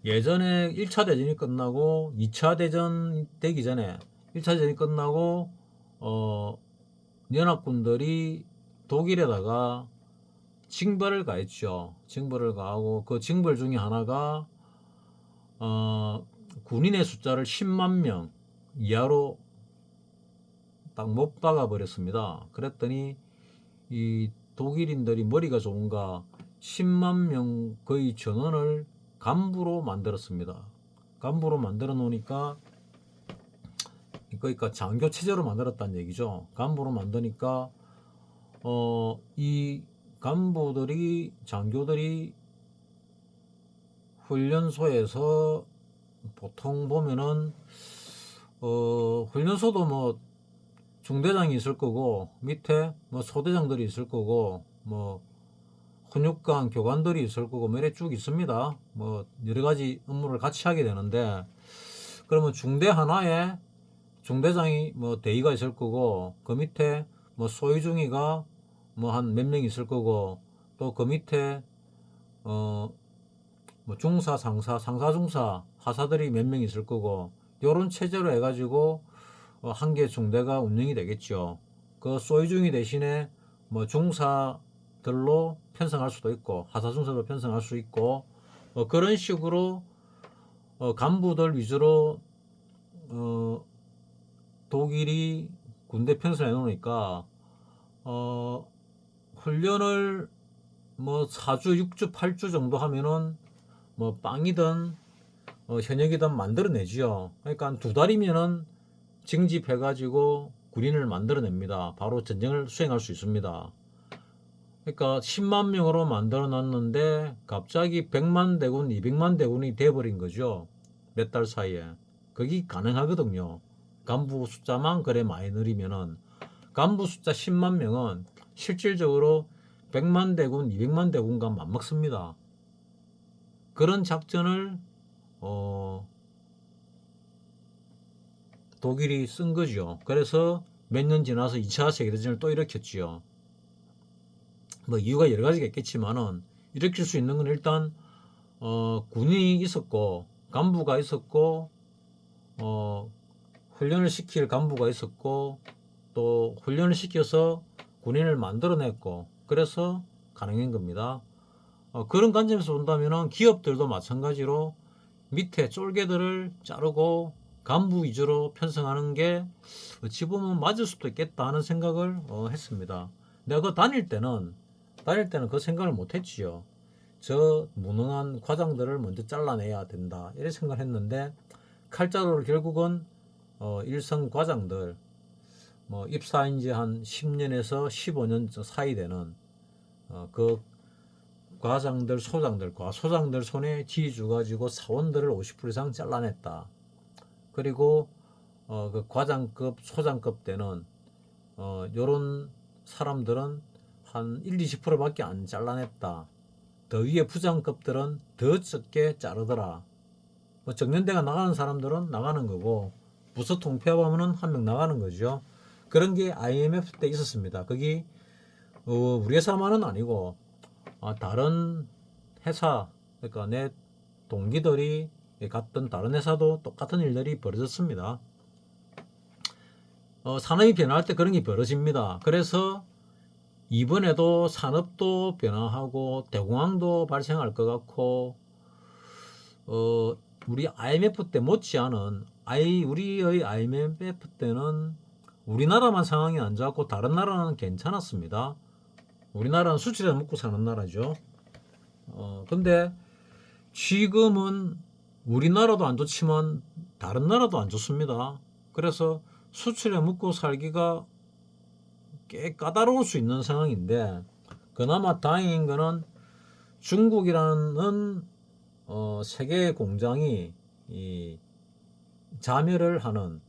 예전에 1차 대전이 끝나고 2차 대전 되기 전에 1차 대전이 끝나고 연합군들이 독일에다가 징벌을 가했죠. 징벌을 가하고 그 징벌 중에 하나가 군인의 숫자를 10만 명 이하로 딱 못 박아 버렸습니다. 그랬더니 이 독일인들이 머리가 좋은가 10만 명 거의 전원을 간부로 만들었습니다. 간부로 만들어 놓으니까 그러니까 장교 체제로 만들었다는 얘기죠. 간부로 만드니까 이 간부들이 장교들이 훈련소에서 보통 보면은 훈련소도 뭐 중대장이 있을 거고 밑에 뭐 소대장들이 있을 거고 뭐 훈육관 교관들이 있을 거고 뭐 이래 쭉 있습니다. 뭐 여러 가지 업무를 같이 하게 되는데 그러면 중대 하나에 중대장이 뭐 대위가 있을 거고, 그 밑에 뭐 소위중위가 뭐 한 몇 명 있을 거고, 또 그 밑에 뭐 중사, 상사, 상사, 중사, 하사들이 몇 명 있을 거고, 요런 체제로 해가지고 한 개 중대가 운영이 되겠죠. 그 소위중위 대신에 뭐 중사들로 편성할 수도 있고, 하사, 중사로 편성할 수 있고, 그런 식으로 간부들 위주로 독일이 군대 편성해 놓으니까 훈련을 뭐 4주, 6주, 8주 정도 하면은 뭐 빵이든 현역이든 만들어내지요. 그러니까 한 2달이면은 징집해가지고 군인을 만들어냅니다. 바로 전쟁을 수행할 수 있습니다. 그러니까 10만 명으로 만들어 놨는데 갑자기 100만 대군, 200만 대군이 돼버린 거죠. 몇 달 사이에. 그게 가능하거든요. 간부 숫자만 그래 많이 늘리면은, 간부 숫자 10만 명은 실질적으로 100만 대군, 200만 대군과 맞먹습니다. 그런 작전을 독일이 쓴 거죠. 그래서 몇 년 지나서 2차 세계대전을 또 일으켰지요. 뭐 이유가 여러 가지가 있겠지만은, 일으킬 수 있는 건 일단 군인이 있었고, 간부가 있었고, 훈련을 시킬 간부가 있었고, 또 훈련을 시켜서 군인을 만들어냈고, 그래서 가능한 겁니다. 그런 관점에서 본다면은 기업들도 마찬가지로 밑에 쫄개들을 자르고 간부 위주로 편성하는 게 어찌 보면 맞을 수도 있겠다 하는 생각을 했습니다. 내가 그 다닐 때는 그 생각을 못 했지요. 저 무능한 과장들을 먼저 잘라내야 된다, 이렇게 생각을 했는데, 칼자루를 결국은 일선 과장들, 뭐 입사한 지 한 10년에서 15년 사이 되는 그 과장들, 소장들 손에 쥐주 가지고 사원들을 50% 이상 잘라냈다. 그리고 그 과장급, 소장급 때는 요런 사람들은 한 1, 20%밖에 안 잘라냈다. 더 위에 부장급들은 더 적게 자르더라. 뭐 정년대가 나가는 사람들은 나가는 거고, 부서 통폐합하면은 한 명 나가는 거죠. 그런 게 IMF 때 있었습니다. 거기 우리 회사만은 아니고 다른 회사, 그러니까 내 동기들이 갔던 다른 회사도 똑같은 일들이 벌어졌습니다. 산업이 변화할 때 그런 게 벌어집니다. 그래서 이번에도 산업도 변화하고 대공황도 발생할 것 같고, 우리 IMF 때 못지않은 우리의 IMF 때는 우리나라만 상황이 안 좋았고 다른 나라는 괜찮았습니다. 우리나라는 수출에 먹고 사는 나라죠. 근데 지금은 우리나라도 안 좋지만 다른 나라도 안 좋습니다. 그래서 수출에 먹고 살기가 꽤 까다로울 수 있는 상황인데, 그나마 다행인 거는 중국이라는 세계 공장이 자멸을 하는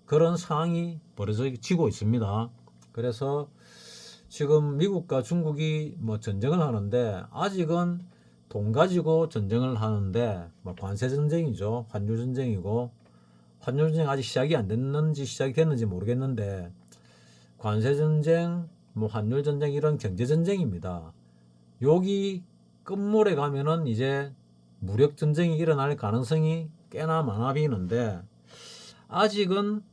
그런 상황이 벌어지고 있습니다. 그래서 지금 미국과 중국이 뭐 전쟁을 하는데, 아직은 돈 가지고 전쟁을 하는데, 뭐 관세 전쟁이죠. 환율 전쟁이고, 환율 전쟁 아직 시작이 안 됐는지 시작이 됐는지 모르겠는데, 관세 전쟁, 뭐 환율 전쟁, 이런 경제 전쟁입니다. 여기 끝물에 가면은 이제 무력 전쟁이 일어날 가능성이 꽤나 많아 보이는데, 아직은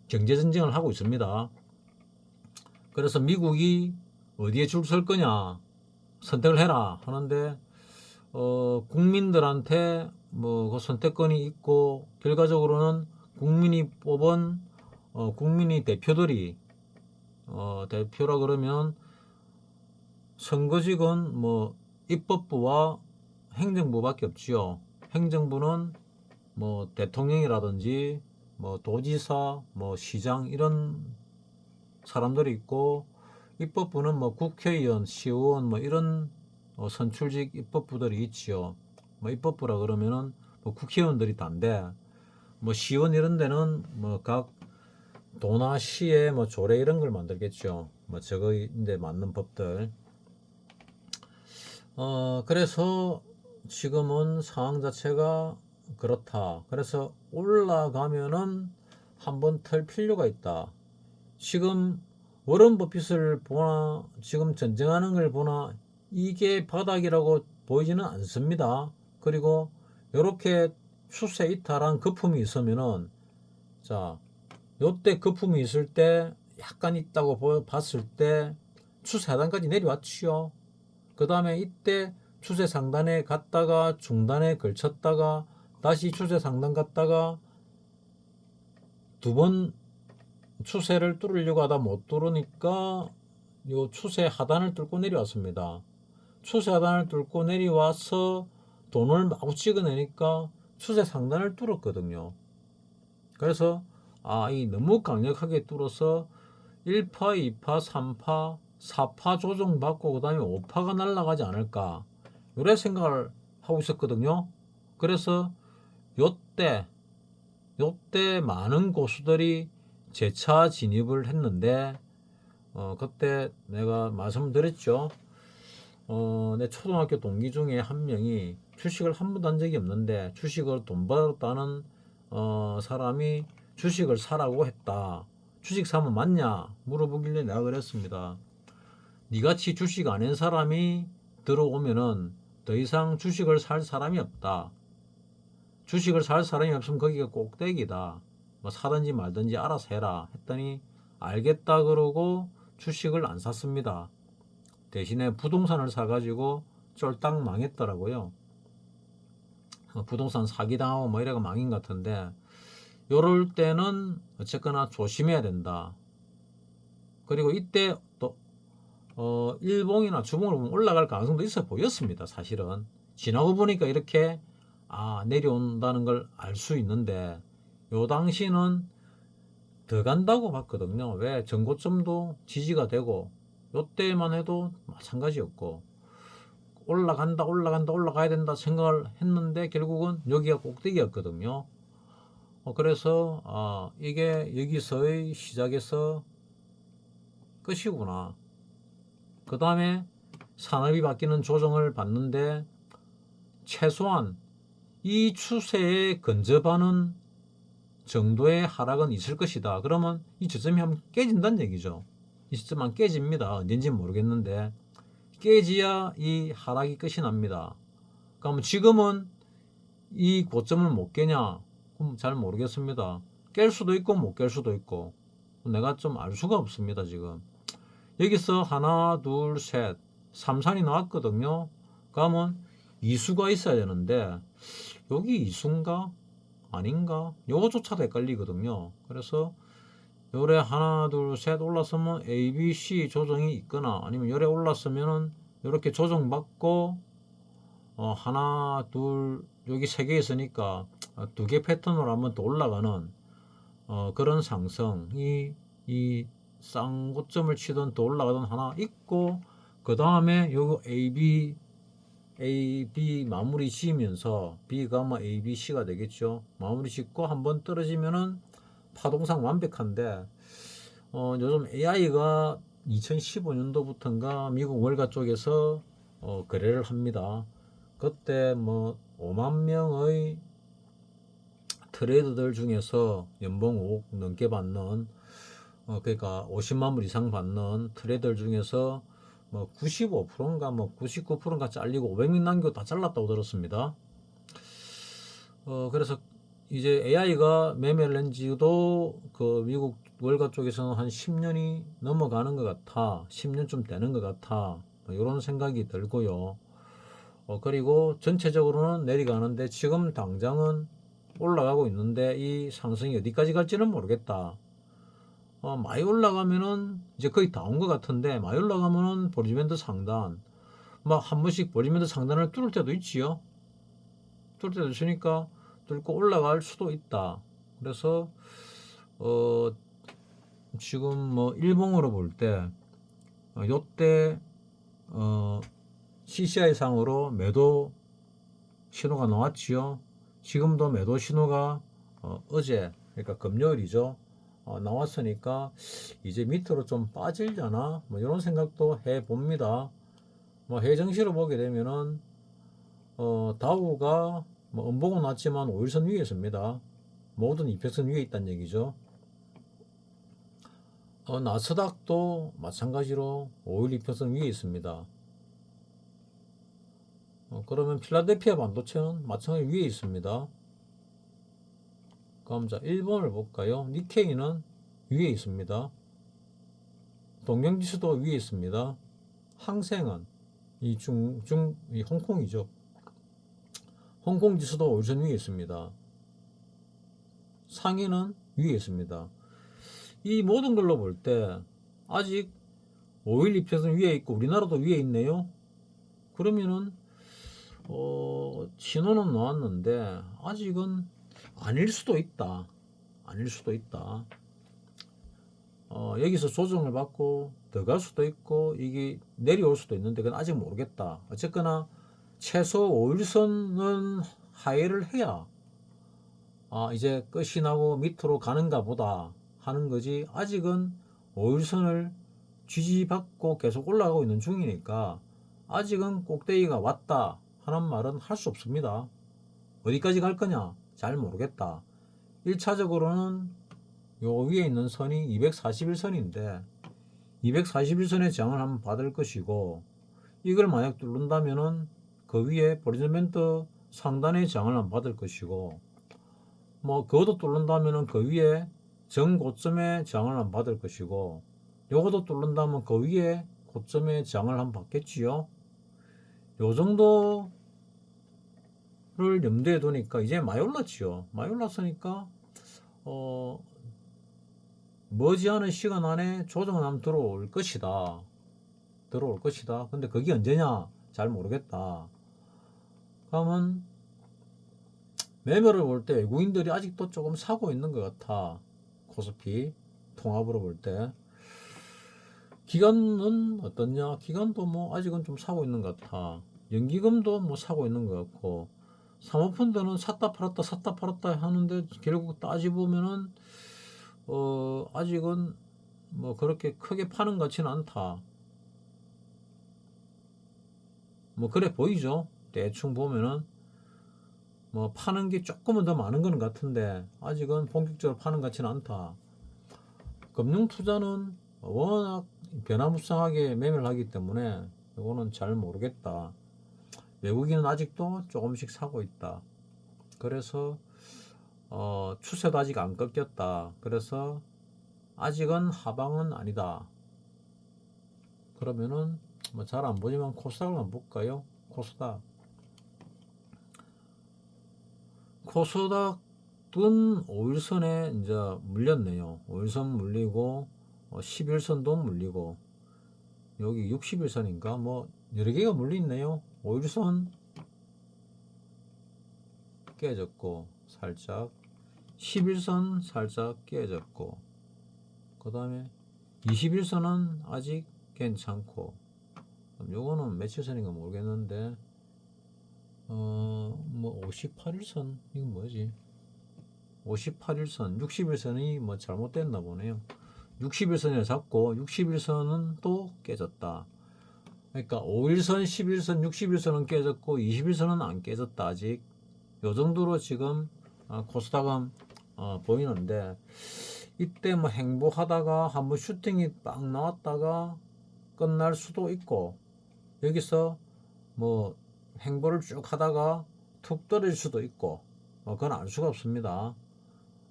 경제 전쟁을 하고 있습니다. 그래서 미국이 어디에 줄 설 거냐 선택을 해라 하는데, 국민들한테 뭐 그 선택권이 있고, 결과적으로는 국민이 뽑은 국민의 대표들이 대표라 그러면 선거직은 뭐 입법부와 행정부밖에 없지요. 행정부는 뭐 대통령이라든지 뭐 도지사, 뭐 시장, 이런 사람들이 있고, 입법부는 뭐 국회의원, 시의원, 뭐 이런 선출직 입법부들이 있지요. 뭐 입법부라 그러면은 뭐 국회의원들이 단데, 뭐 시의원 이런 데는 뭐 각 도나 시에 뭐 조례 이런 걸 만들겠죠. 뭐 저거 이제 맞는 법들. 그래서 지금은 상황 자체가 그렇다. 그래서 올라가면은 한번 털 필요가 있다. 지금 워런 버핏을 보나 지금 전쟁하는 걸 보나 이게 바닥이라고 보이지는 않습니다. 그리고 이렇게 추세 이탈한 거품이 있으면은 자 요때 거품이 있을 때 약간 있다고 봤을 때 추세 하단까지 내려왔지요. 그 다음에 이때 추세 상단에 갔다가 중단에 걸쳤다가 다시 추세 상단 갔다가 두 번 추세를 뚫으려고 하다 못 뚫으니까 요 추세 하단을 뚫고 내려왔습니다. 추세 하단을 뚫고 내려와서 돈을 마구 찍어내니까 추세 상단을 뚫었거든요. 그래서 이 너무 강력하게 뚫어서 1파, 2파, 3파, 4파 조정받고 그 다음에 5파가 날아가지 않을까 요래 생각을 하고 있었거든요. 그래서 요때 많은 고수들이 재차 진입을 했는데 그때 내가 말씀드렸죠. 내 초등학교 동기 중에 한 명이 주식을 한 번도 한 적이 없는데 주식을 돈 벌었다는 사람이 주식을 사라고 했다. 주식 사면 맞냐? 물어보길래 내가 그랬습니다. 니같이 주식 안 한 사람이 들어오면은 더 이상 주식을 살 사람이 없다. 주식을 살 사람이 없으면 거기가 꼭대기다. 뭐 사든지 말든지 알아서 해라 했더니 알겠다 그러고 주식을 안 샀습니다. 대신에 부동산을 사가지고 쫄딱 망했더라고요. 부동산 사기당하고 뭐 이래가 망인 것 같은데 요럴 때는 어쨌거나 조심해야 된다. 그리고 이때 또 일봉이나 주봉을 보면 올라갈 가능성도 있어 보였습니다. 사실은 지나고 보니까 이렇게 내려온다는 걸 알 수 있는데 요 당시는 더 간다고 봤거든요. 왜? 전고점도 지지가 되고 요때만 해도 마찬가지였고 올라가야 된다 생각을 했는데 결국은 여기가 꼭대기였거든요. 그래서 이게 여기서의 시작에서 끝이구나. 그 다음에 산업이 바뀌는 조정을 받는데 최소한 이 추세에 근접하는 정도의 하락은 있을 것이다. 그러면 이 저점이 한번 깨진다는 얘기죠. 이 저점만 깨집니다. 언젠지는 모르겠는데 깨지야 이 하락이 끝이 납니다. 그러면 지금은 이 고점을 못 깨냐? 그럼 잘 모르겠습니다. 깰 수도 있고 못 깰 수도 있고 내가 좀 알 수가 없습니다. 지금 여기서 하나 둘셋 3산이 나왔거든요. 그러면 이수가 있어야 되는데 여기 이수인가 아닌가 요거조차도 헷갈리거든요. 그래서 요래 하나 둘 셋 올랐으면 A, B, C 조정이 있거나 아니면 요래 올랐으면은 요렇게 조정받고 하나 둘 여기 세 개 있으니까 두 개 패턴으로 한번 더 올라가는 그런 상승이 이 쌍고점을 치던 더 올라가던 하나 있고 그 다음에 요거 A, B 마무리 지으면서 B가 뭐 A, B, C가 되겠죠. 마무리 짓고 한번 떨어지면은 파동상 완벽한데 요즘 AI가 2015년도부터인가 미국 월가 쪽에서 거래를 합니다. 그때 뭐 5만 명의 트레이더들 중에서 연봉 5억 넘게 받는 그러니까 50만 불 이상 받는 트레이더 중에서 뭐 95%인가 뭐 99%인가 잘리고 500명 남기고 다 잘랐다고 들었습니다. 그래서 이제 AI가 매매를 한 지도 그 미국 월가 쪽에서는 한 10년이 넘어가는 것 같아. 10년쯤 되는 것 같아. 뭐 이런 생각이 들고요. 그리고 전체적으로는 내려가는데 지금 당장은 올라가고 있는데 이 상승이 어디까지 갈지는 모르겠다. 많이 올라가면은 이제 거의 다 온 것 같은데 많이 올라가면은 볼리지밴드 상단 막 한 번씩 볼리지밴드 상단을 뚫을 때도 있지요. 뚫을 때도 있으니까 뚫고 올라갈 수도 있다. 그래서 지금 뭐 일봉으로 볼 때 요때 CCI 상으로 매도 신호가 나왔지요. 지금도 매도 신호가 어제 그러니까 금요일이죠. 나왔으니까 이제 밑으로 좀 빠질려나 뭐 이런 생각도 해 봅니다. 뭐 해정시로 보게 되면은 다우가 뭐 음봉은 낮지만 5일선 위에 있습니다. 모든 이평선 위에 있다는 얘기죠. 나스닥도 마찬가지로 5일 이평선 위에 있습니다. 그러면 필라델피아 반도체는 마찬가지로 위에 있습니다. 그럼 자 1번을 볼까요? 니케이는 위에 있습니다. 동경지수도 위에 있습니다. 항생은 이 홍콩이죠. 홍콩 지수도 5일선 위에 있습니다. 상해는 위에 있습니다. 이 모든 걸로 볼 때 아직 5일 이평선 위에 있고 우리나라도 위에 있네요. 그러면은 신호는 나왔는데 아직은 아닐 수도 있다. 아닐 수도 있다. 여기서 조정을 받고 더 갈 수도 있고 이게 내려올 수도 있는데 그건 아직 모르겠다. 어쨌거나 최소 5일선은 하회를 해야 이제 끝이 나고 밑으로 가는가 보다 하는 거지. 아직은 5일선을 지지받고 계속 올라가고 있는 중이니까 아직은 꼭대기가 왔다 하는 말은 할 수 없습니다. 어디까지 갈 거냐 잘 모르겠다. 1차적으로는 요 위에 있는 선이 241선인데 241선의 저항을 한번 받을 것이고 이걸 만약 뚫는다면은 그 위에 볼리지먼트 상단의 저항을 한번 받을 것이고 뭐 그것도 뚫는다면은 그 위에 정고점의 저항을 한번 받을 것이고 요것도 뚫는다면 그 위에 고점의 저항을 한번 받겠지요. 요 정도를 염두에 두니까 이제 많이 올랐지요. 많이 올랐으니까 머지않은 시간 안에 조정은 한번 들어올 것이다. 들어올 것이다. 근데 그게 언제냐 잘 모르겠다. 그러면 매매를 볼 때 외국인들이 아직도 조금 사고 있는 것 같아. 코스피 통합으로 볼 때. 기관은 어떻냐? 기관도 뭐 아직은 좀 사고 있는 것 같아. 연기금도 뭐 사고 있는 것 같고. 사모펀드는 샀다 팔았다 하는데 결국 따지보면은 아직은 뭐 그렇게 크게 파는 것 같지는 않다. 뭐 그래 보이죠? 대충 보면은 뭐 파는 게 조금은 더 많은 건 같은데 아직은 본격적으로 파는 것 같지는 않다. 금융 투자는 워낙 변화무쌍하게 매매를 하기 때문에 이거는 잘 모르겠다. 외국인은 아직도 조금씩 사고 있다. 그래서 추세도 아직 안 꺾였다. 그래서 아직은 하방은 아니다. 그러면은 뭐 잘 안 보지만 코스닥을 한번 볼까요? 코스닥은 5일선에 이제 물렸네요. 5일선 물리고 11선도 물리고 여기 60일선인가 뭐 여러 개가 물리네요. 5일선 깨졌고 살짝 11선 살짝 깨졌고 그 다음에 21선은 아직 괜찮고 요거는 며칠선인가 모르겠는데 뭐 58일선 이건 뭐지? 58일선 60일선이 뭐 잘못됐나 보네요. 60일선을 잡고 60일선은 또 깨졌다. 그러니까 5일선, 11선, 60일선은 깨졌고 20일선은 안 깨졌다. 아직 요 정도로 지금 코스닥은 보이는데 이때 뭐 행보하다가 한번 슈팅이 빡 나왔다가 끝날 수도 있고 여기서 뭐 행보를 쭉 하다가 툭 떨어질 수도 있고 그건 알 수가 없습니다.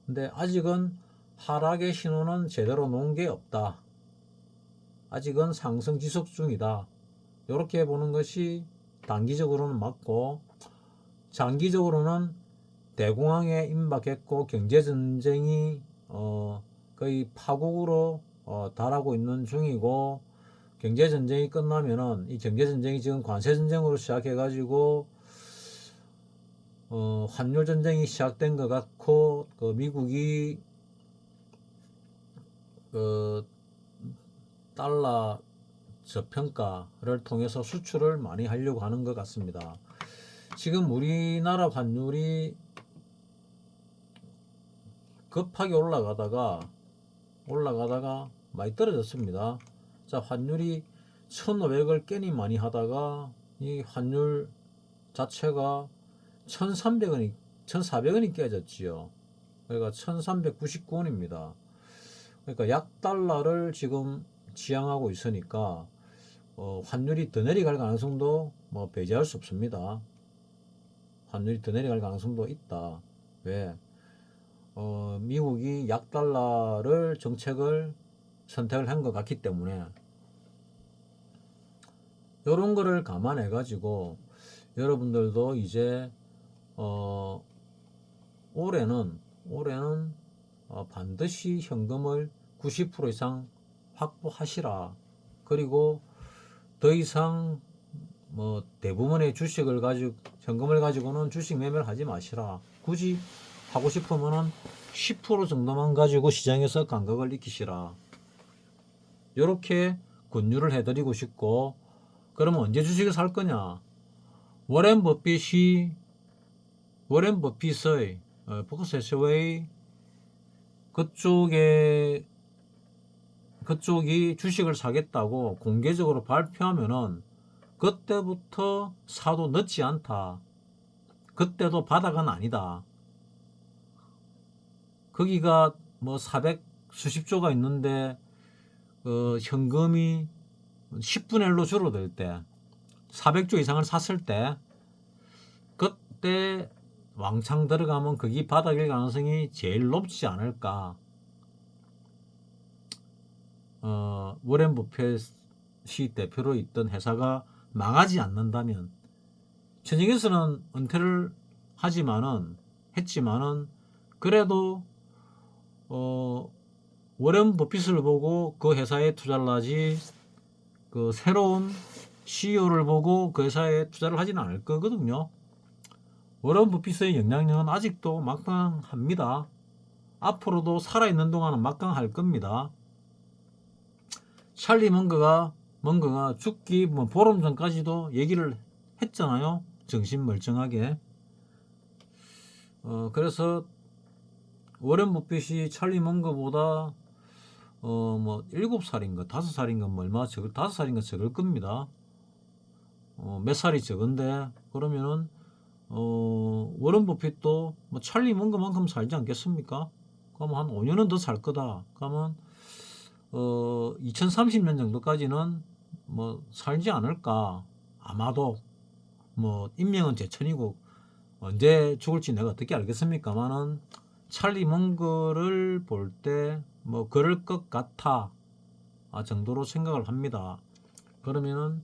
근데 아직은 하락의 신호는 제대로 놓은 게 없다. 아직은 상승 지속 중이다. 이렇게 보는 것이 단기적으로는 맞고 장기적으로는 대공황에 임박했고 경제전쟁이 거의 파국으로 달하고 있는 중이고 경제전쟁이 끝나면은 이 경제전쟁이 지금 관세전쟁으로 시작해가지고 환율전쟁이 시작된 것 같고 그 미국이 그 달러 저평가를 통해서 수출을 많이 하려고 하는 것 같습니다. 지금 우리나라 환율이 급하게 올라가다가 많이 떨어졌습니다. 자, 환율이 1,500을 깨니 많이 하다가 이 환율 자체가 1,300원이 1,400원이 깨졌지요. 그러니까 1,399원입니다. 그러니까 약 달러를 지금 지향하고 있으니까 환율이 더 내려갈 가능성도 뭐 배제할 수 없습니다. 환율이 더 내려갈 가능성도 있다. 왜? 미국이 약 달러를 정책을 선택을 한 것 같기 때문에 이런 거를 감안해 가지고 여러분들도 이제 올해는 반드시 현금을 90% 이상 확보하시라. 그리고 더 이상 뭐 대부분의 주식을 가지고 현금을 가지고는 주식 매매를 하지 마시라. 굳이 하고 싶으면은 10% 정도만 가지고 시장에서 감각을 익히시라. 이렇게 권유를 해드리고 싶고, 그러면 언제 주식을 살 거냐? 워렌 버핏의 버크셔 해서웨이 그쪽이 주식을 사겠다고 공개적으로 발표하면은 그때부터 사도 늦지 않다. 그때도 바닥은 아니다. 거기가 뭐 400 수십조가 있는데 현금이 10분의 1로 줄어들 때 400조 이상을 샀을 때 그때 왕창 들어가면 그게 바닥일 가능성이 제일 높지 않을까. 워렌 버핏이 대표로 있던 회사가 망하지 않는다면, 천익에서는 은퇴를 했지만은 그래도 워렌 버핏을 보고 그 회사에 투자를 하지, 그 새로운 CEO를 보고 그 회사에 투자를 하지는 않을 거거든요. 워렌 버핏의 영향력은 아직도 막강합니다. 앞으로도 살아있는 동안은 막강할 겁니다. 찰리 먼거가 죽기 뭐 보름 전까지도 얘기를 했잖아요. 정신 멀쩡하게. 그래서 워렌 버핏이 찰리 먼거보다 뭐 7살인가 5살인가 뭐 얼마 적을 5살인가 적을 겁니다. 몇 살이 적은데, 그러면은 워렌 버핏도 뭐 찰리 먼거만큼 살지 않겠습니까? 그러면 한 5년은 더 살 거다. 그러면 2030년 정도까지는 뭐 살지 않을까. 아마도 뭐 인명은 제천이고 언제 죽을지 내가 어떻게 알겠습니까만은 찰리 먼거를 볼 때 뭐 그럴 것 같아 정도로 생각을 합니다. 그러면은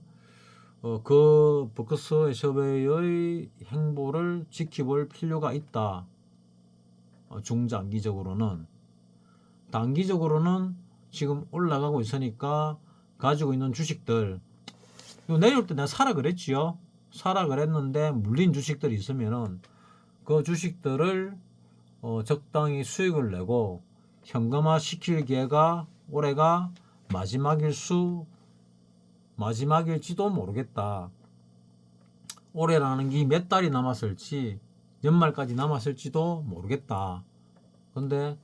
그 버크셔 해서웨이의 행보를 지켜볼 필요가 있다. 중장기적으로는. 단기적으로는 지금 올라가고 있으니까 가지고 있는 주식들, 이거 내려올 때 내가 사라 그랬지요. 사라 그랬는데 물린 주식들이 있으면은 그 주식들을 적당히 수익을 내고 현금화 시킬 기회가 올해가 마지막일지도 모르겠다. 올해라는 게 몇 달이 남았을지, 연말까지 남았을지도 모르겠다. 근데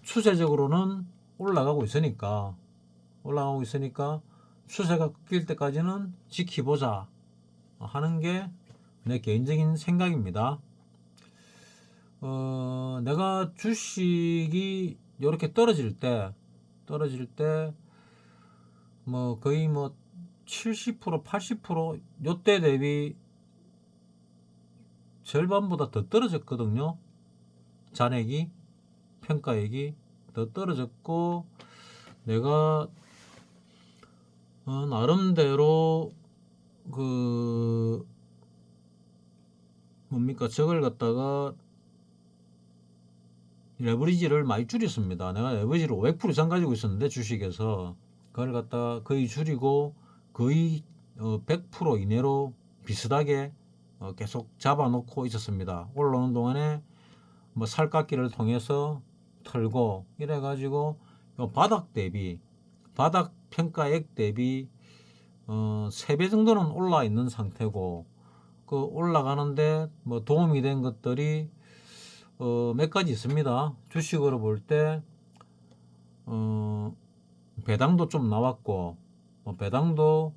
추세적으로는 올라가고 있으니까 추세가 꺾일 때까지는 지켜보자 하는 게 내 개인적인 생각입니다. 내가 주식이 이렇게 떨어질 때 뭐 거의 뭐 70% 80% 요때 대비 절반보다 더 떨어졌거든요. 잔액이, 평가액이 더 떨어졌고, 내가 나름대로 그 저걸 갖다가 레버리지를 많이 줄였습니다. 내가 레버리지를 500% 이상 가지고 있었는데 주식에서 그걸 갖다가 거의 줄이고 거의 100% 이내로 비슷하게 계속 잡아놓고 있었습니다. 올라오는 동안에 뭐 살깎기를 통해서 털고 이래가지고 바닥 평가액 대비 3배 정도는 올라 있는 상태고, 그 올라가는데 뭐 도움이 된 것들이 몇 가지 있습니다. 주식으로 볼 때 배당도 좀 나왔고, 배당도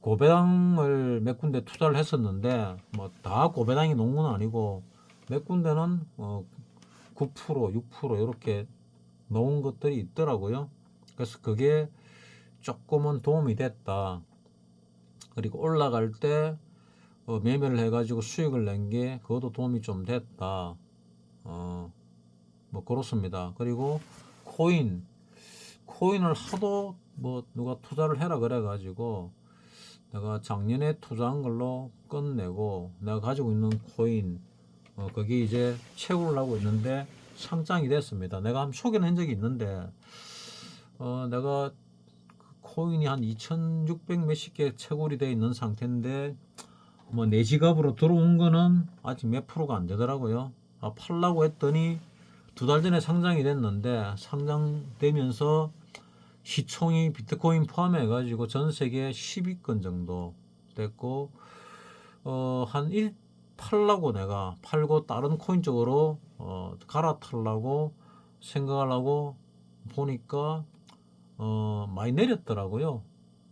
고배당을 몇 군데 투자를 했었는데 뭐 다 고배당이 놓은 건 아니고 몇 군데는 9%, 6% 이렇게 놓은 것들이 있더라고요. 그래서 그게 조금은 도움이 됐다. 그리고 올라갈 때 매매를 해가지고 수익을 낸 게 그것도 도움이 좀 됐다. 뭐 그렇습니다. 그리고 코인을 하도 뭐 누가 투자를 해라 그래가지고 내가 작년에 투자한 걸로 끝내고 내가 가지고 있는 코인 거기 이제 채굴을 하고 있는데 상장이 됐습니다. 내가 한번 소개는 한 적이 있는데 내가 코인이 한 2,600 몇십 개 채굴이 돼 있는 상태인데 뭐 내 지갑으로 들어온 거는 아직 몇 프로가 안 되더라고요. 팔라고 했더니 2달 전에 상장이 됐는데 상장되면서 시총이 비트코인 포함해 가지고 전 세계 10위권 정도 됐고 한 팔라고 내가 팔고 다른 코인 쪽으로 갈아타려고 생각을 하고 보니까 많이 내렸더라고요.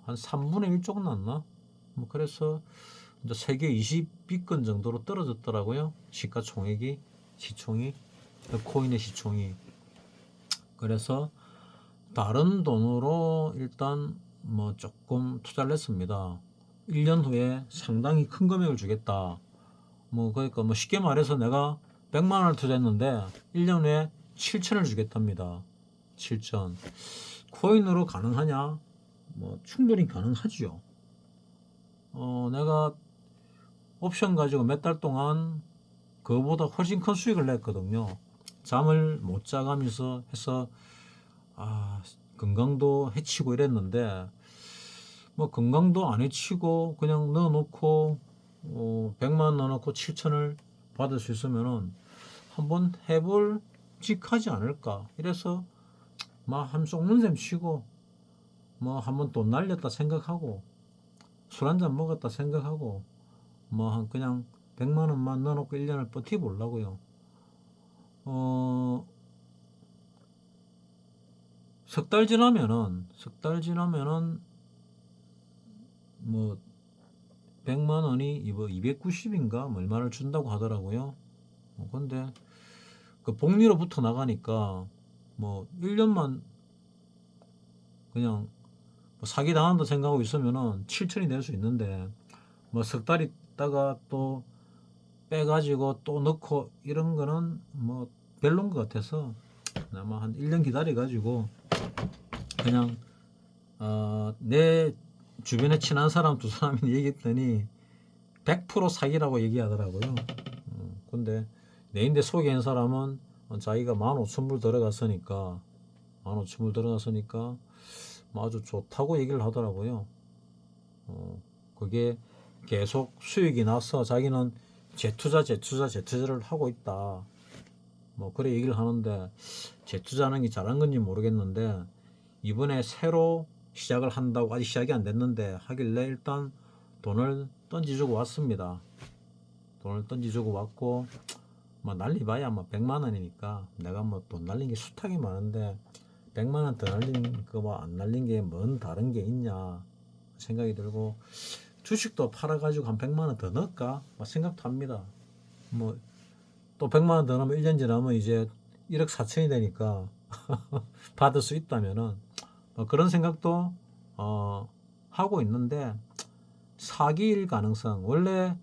한 3분의 1 조금 났나? 뭐 그래서 이제 세계 20위권 정도로 떨어졌더라고요. 시가총액이 시총이 코인의 시총이. 그래서 다른 돈으로 일단 뭐 조금 투자를 했습니다. 1년 후에 상당히 큰 금액을 주겠다. 뭐 그러니까 뭐 쉽게 말해서 내가 100만 원을 투자했는데 1년 후에 7천을 주겠답니다. 7천. 코인으로 가능하냐? 뭐 충분히 가능하죠. 내가 옵션 가지고 몇 달 동안 그거보다 훨씬 큰 수익을 냈거든요. 잠을 못 자가면서 해서 건강도 해치고 이랬는데 뭐 건강도 안 해치고 그냥 넣어놓고 100만 원 넣어놓고 7천을 받을 수 있으면은 한번 해볼 직하지 않을까. 이래서 막 한 쏙는 셈 치고 뭐 한번 돈 날렸다 생각하고 술 한잔 먹었다 생각하고 뭐 한 그냥 100만 원만 넣어놓고 1년을 버티보려고요. 석 달 지나면은 뭐 100만 원이 이거 290인가 뭐 얼마를 준다고 하더라고요. 근데 그 복리로부터 나가니까 뭐 1년만 그냥 뭐 사기 당한다 생각하고 있으면은 7천이 될 수 있는데 뭐 석 달 있다가 또 빼가지고 또 넣고 이런 거는 뭐 별론 것 같아서 아마 한 1년 기다려가지고 그냥 내 주변에 친한 사람 두 사람이 얘기했더니 100% 사기라고 얘기하더라고요. 근데 내인데 소개한 사람은 자기가 15,000불 들어갔으니까 뭐 아주 좋다고 얘기를 하더라고요. 그게 계속 수익이 나서 자기는 재투자를 하고 있다. 뭐 그래 얘기를 하는데 재투자하는 게 잘한 건지 모르겠는데 이번에 새로 시작을 한다고 아직 시작이 안 됐는데 하길래 일단 돈을 던지주고 왔습니다. 돈을 던지주고 왔고 뭐 날리봐야 뭐 100만 원이니까 내가 뭐 돈 날린 게 숱하게 많은데 100만 원 더 날린 거 뭐 안 날린 게 뭔 다른 게 있냐 생각이 들고 주식도 팔아가지고 한 100만 원 더 넣을까 뭐 생각도 합니다. 뭐 또 100만 원 더 넣으면 1년 지나면 이제 1억 4천이 되니까 받을 수 있다면은 그런 생각도 하고 있는데 사기일 가능성 원래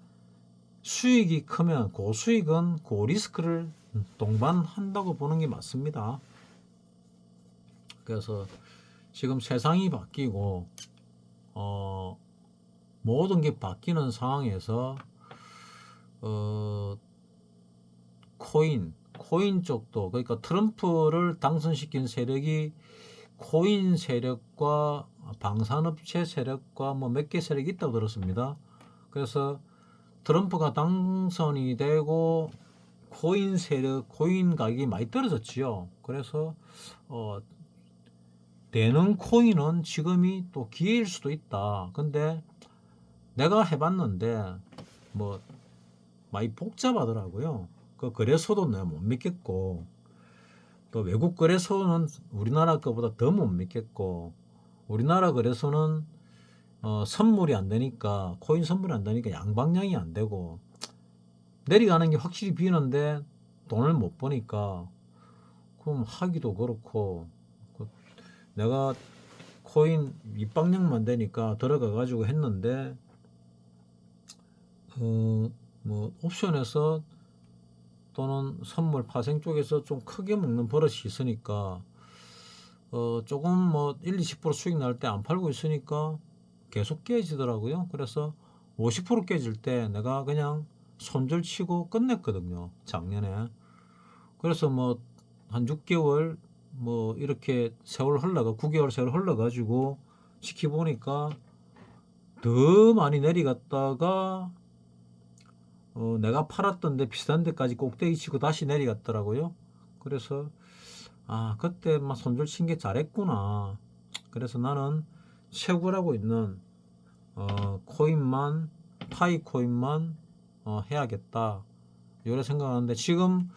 수익이 크면 고수익은 고리스크를 동반한다고 보는 게 맞습니다. 그래서 지금 세상이 바뀌고 모든 게 바뀌는 상황에서 코인 쪽도 그러니까 트럼프를 당선시킨 세력이 코인 세력과 방산업체 세력과 뭐 몇 개 세력이 있다고 들었습니다. 그래서 트럼프가 당선이 되고 코인 세력, 코인 가격이 많이 떨어졌지요. 그래서 되는 코인은 지금이 또 기회일 수도 있다. 근데 내가 해봤는데 뭐 많이 복잡하더라고요. 그 거래소도 내가 못 믿겠고 또 외국 거래소는 우리나라 거보다 더 못 믿겠고 우리나라 거래소는 선물이 안 되니까, 코인 선물이 안 되니까 양방향이 안 되고, 내려가는 게 확실히 비는데 돈을 못 버니까, 그럼 하기도 그렇고, 그 내가 코인 밑방향만 되니까 들어가 가지고 했는데, 뭐 옵션에서 또는 선물 파생 쪽에서 좀 크게 먹는 버릇이 있으니까, 조금 뭐 1, 20% 수익 날 때 안 팔고 있으니까 계속 깨지더라고요. 그래서 50% 깨질 때 내가 그냥 손절 치고 끝냈거든요, 작년에. 그래서 뭐 한 6개월 뭐 이렇게 세월 흘러가 9개월 세월 흘러가지고 지켜보니까 더 많이 내려갔다가 내가 팔았던 데 비슷한 데까지 꼭대기 치고 다시 내려갔더라고요. 그래서 그때 막 손절 친 게 잘했구나. 그래서 나는 채굴하고 있는 코인만, 파이 코인만 해야겠다. 이래 생각하는데, 지금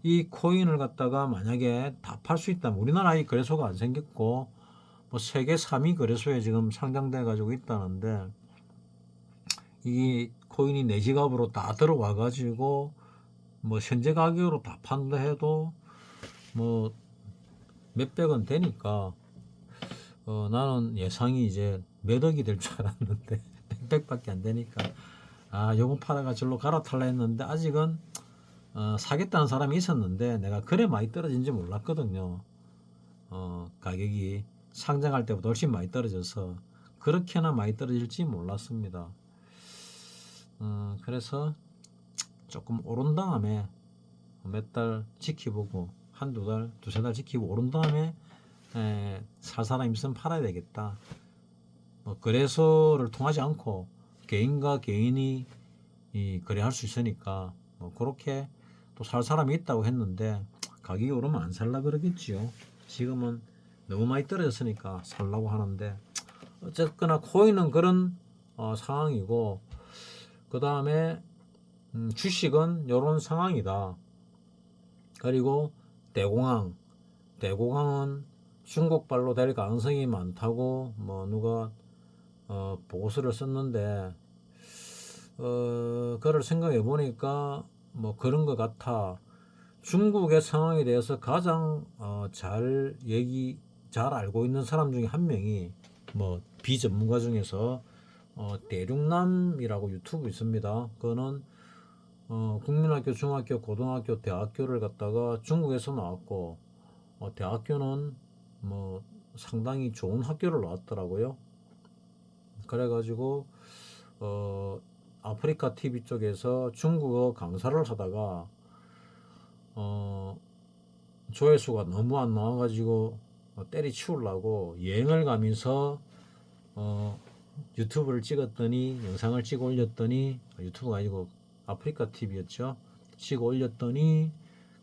이 코인을 갖다가 만약에 다 팔 수 있다면, 우리나라에 거래소가 안 생겼고 뭐 세계 3위 거래소에 지금 상장돼 가지고 있다는데, 이 코인이 내 지갑으로 다 들어와 가지고 뭐 현재 가격으로 다 판다 해도 뭐 몇백원 되니까, 나는 예상이 이제 몇 억이 될 줄 알았는데 몇백밖에 안 되니까, 요거 팔아가 절로 갈아탈라 했는데, 아직은 사겠다는 사람이 있었는데 내가 그래 많이 떨어진지 몰랐거든요. 가격이 상장할 때보다 훨씬 많이 떨어져서 그렇게나 많이 떨어질지 몰랐습니다. 그래서 조금 오른 다음에 몇 달 지켜보고, 한두 달, 두세 달 지키고 오른 다음에 살 사람 있으면 팔아야 되겠다. 뭐 거래소를 통하지 않고 개인과 개인이 거래할 수 있으니까, 뭐 그렇게 또 살 사람이 있다고 했는데, 가격이 오르면 안 살라 그러겠지요. 지금은 너무 많이 떨어졌으니까 살라고 하는데, 어쨌거나 코인은 그런 상황이고, 그 다음에 주식은 이런 상황이다. 그리고 대공황은 중국발로 될 가능성이 많다고 뭐 누가 보고서를 썼는데, 그걸 생각해 보니까 뭐 그런 것 같아. 중국의 상황에 대해서 가장 잘 알고 있는 사람 중에 한 명이, 뭐 비전문가 중에서 대륙남이라고 유튜브 있습니다. 그거는 국민학교, 중학교, 고등학교, 대학교를 갔다가 중국에서 나왔고, 대학교는 뭐 상당히 좋은 학교를 나왔더라고요. 그래가지고 아프리카 TV 쪽에서 중국어 강사를 하다가 조회수가 너무 안 나와가지고 때리치우려고 여행을 가면서 유튜브를 찍었더니, 영상을 찍어 올렸더니, 유튜브가 아니고 아프리카 TV였죠. 찍어 올렸더니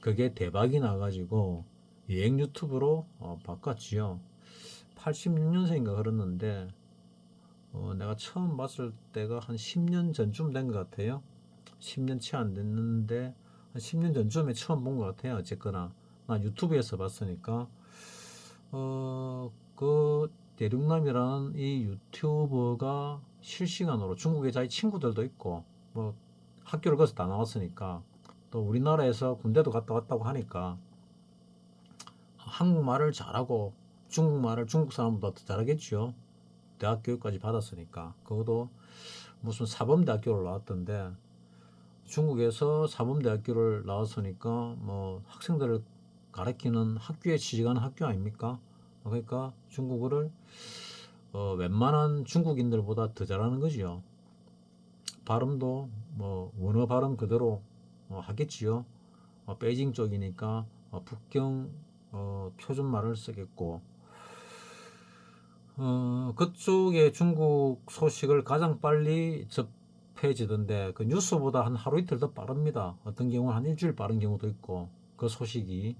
그게 대박이 나가지고 여행 유튜브로 바꿨지요. 86년생인가 그랬는데, 내가 처음 봤을 때가 한 10년 전쯤 된 것 같아요. 10년 채 안 됐는데 한 10년 전쯤에 처음 본 것 같아요. 어쨌거나 나 유튜브에서 봤으니까. 그 대륙남이라는 이 유튜버가 실시간으로, 중국에 자기 친구들도 있고 뭐 학교를 거기서 다 나왔으니까, 또 우리나라에서 군대도 갔다 왔다고 하니까 한국말을 잘하고 중국말을 중국 사람보다 더 잘하겠죠. 대학 교육까지 받았으니까. 그것도 무슨 사범대학교를 나왔던데, 중국에서 사범대학교를 나왔으니까 뭐 학생들을 가르치는 학교에 취직하는 학교 아닙니까? 그러니까 중국어를 웬만한 중국인들보다 더 잘하는 거지요. 발음도 뭐 원어 발음 그대로 하겠지요. 베이징 쪽이니까 북경 표준말을 쓰겠고, 그쪽에 중국 소식을 가장 빨리 접해지던데, 그 뉴스보다 한 하루 이틀 더 빠릅니다. 어떤 경우는 한 일주일 빠른 경우도 있고, 그 소식이.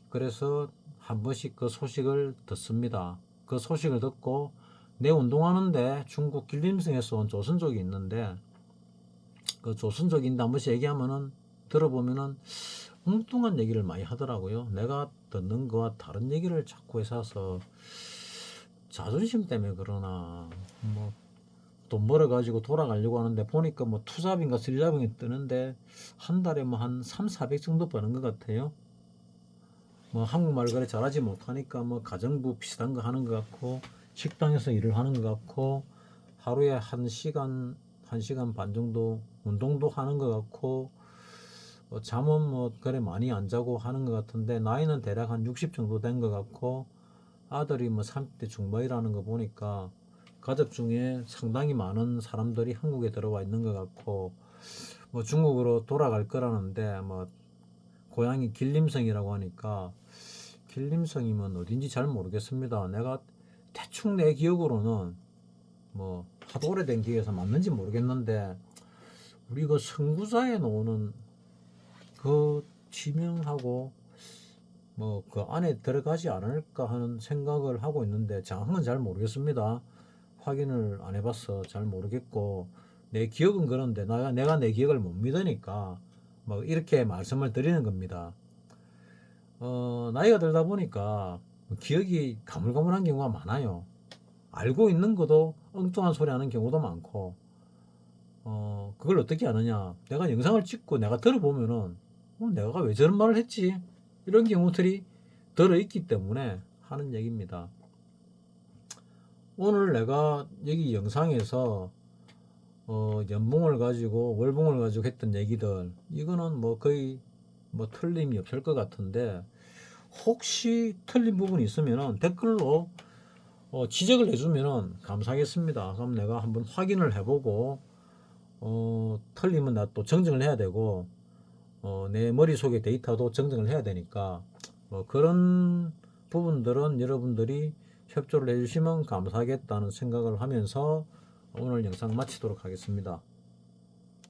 그래서 한 번씩 그 소식을 듣습니다. 그 소식을 듣고, 내 운동하는데 중국 길림성에서 온 조선족이 있는데, 그 조선족인데 한 번씩 얘기하면은, 들어보면은 엉뚱한 얘기를 많이 하더라고요. 내가 듣는 거와 다른 얘기를 자꾸 해서 자존심 때문에 그러나 뭐 돈 벌어가지고 돌아가려고 하는데 보니까 뭐 투잡인가 쓰리잡인가 뜨는데 한 달에 뭐 한 3, 400 정도 버는 것 같아요. 뭐 한국말 그래 잘하지 못하니까 뭐 가정부 비슷한 거 하는 것 같고 식당에서 일을 하는 것 같고 하루에 1시간, 1시간 반 정도 운동도 하는 것 같고 잠은 뭐 그래 많이 안 자고 하는 것 같은데 나이는 대략 한 60 정도 된 것 같고 아들이 뭐 30대 중반이라는 거 보니까 가족 중에 상당히 많은 사람들이 한국에 들어와 있는 것 같고 뭐 중국으로 돌아갈 거라는데 뭐 고향이 길림성이라고 하니까 길림성이면 어딘지 잘 모르겠습니다. 내가 대충 내 기억으로는 뭐 하도 오래된 기억에서 맞는지 모르겠는데 우리 그 선구자에 나오는 그 지명하고 뭐 그 안에 들어가지 않을까 하는 생각을 하고 있는데 정확한 건 잘 모르겠습니다. 확인을 안 해봐서 잘 모르겠고 내 기억은 그런데 내가 내 기억을 못 믿으니까 뭐 이렇게 말씀을 드리는 겁니다. 나이가 들다 보니까 기억이 가물가물한 경우가 많아요. 알고 있는 것도 엉뚱한 소리 하는 경우도 많고 그걸 어떻게 아느냐, 내가 영상을 찍고 내가 들어보면은 내가 왜 저런 말을 했지, 이런 경우들이 들어있기 때문에 하는 얘기입니다. 오늘 내가 여기 영상에서 연봉을 가지고 월봉을 가지고 했던 얘기들, 이거는 뭐 거의 뭐 틀림이 없을 것 같은데 혹시 틀린 부분이 있으면 댓글로 지적을 해주면 감사하겠습니다. 그럼 내가 한번 확인을 해보고 틀리면 나 또 정정을 해야 되고 내 머릿속에 데이터도 정정을 해야 되니까 뭐 그런 부분들은 여러분들이 협조를 해주시면 감사하겠다는 생각을 하면서 오늘 영상 마치도록 하겠습니다.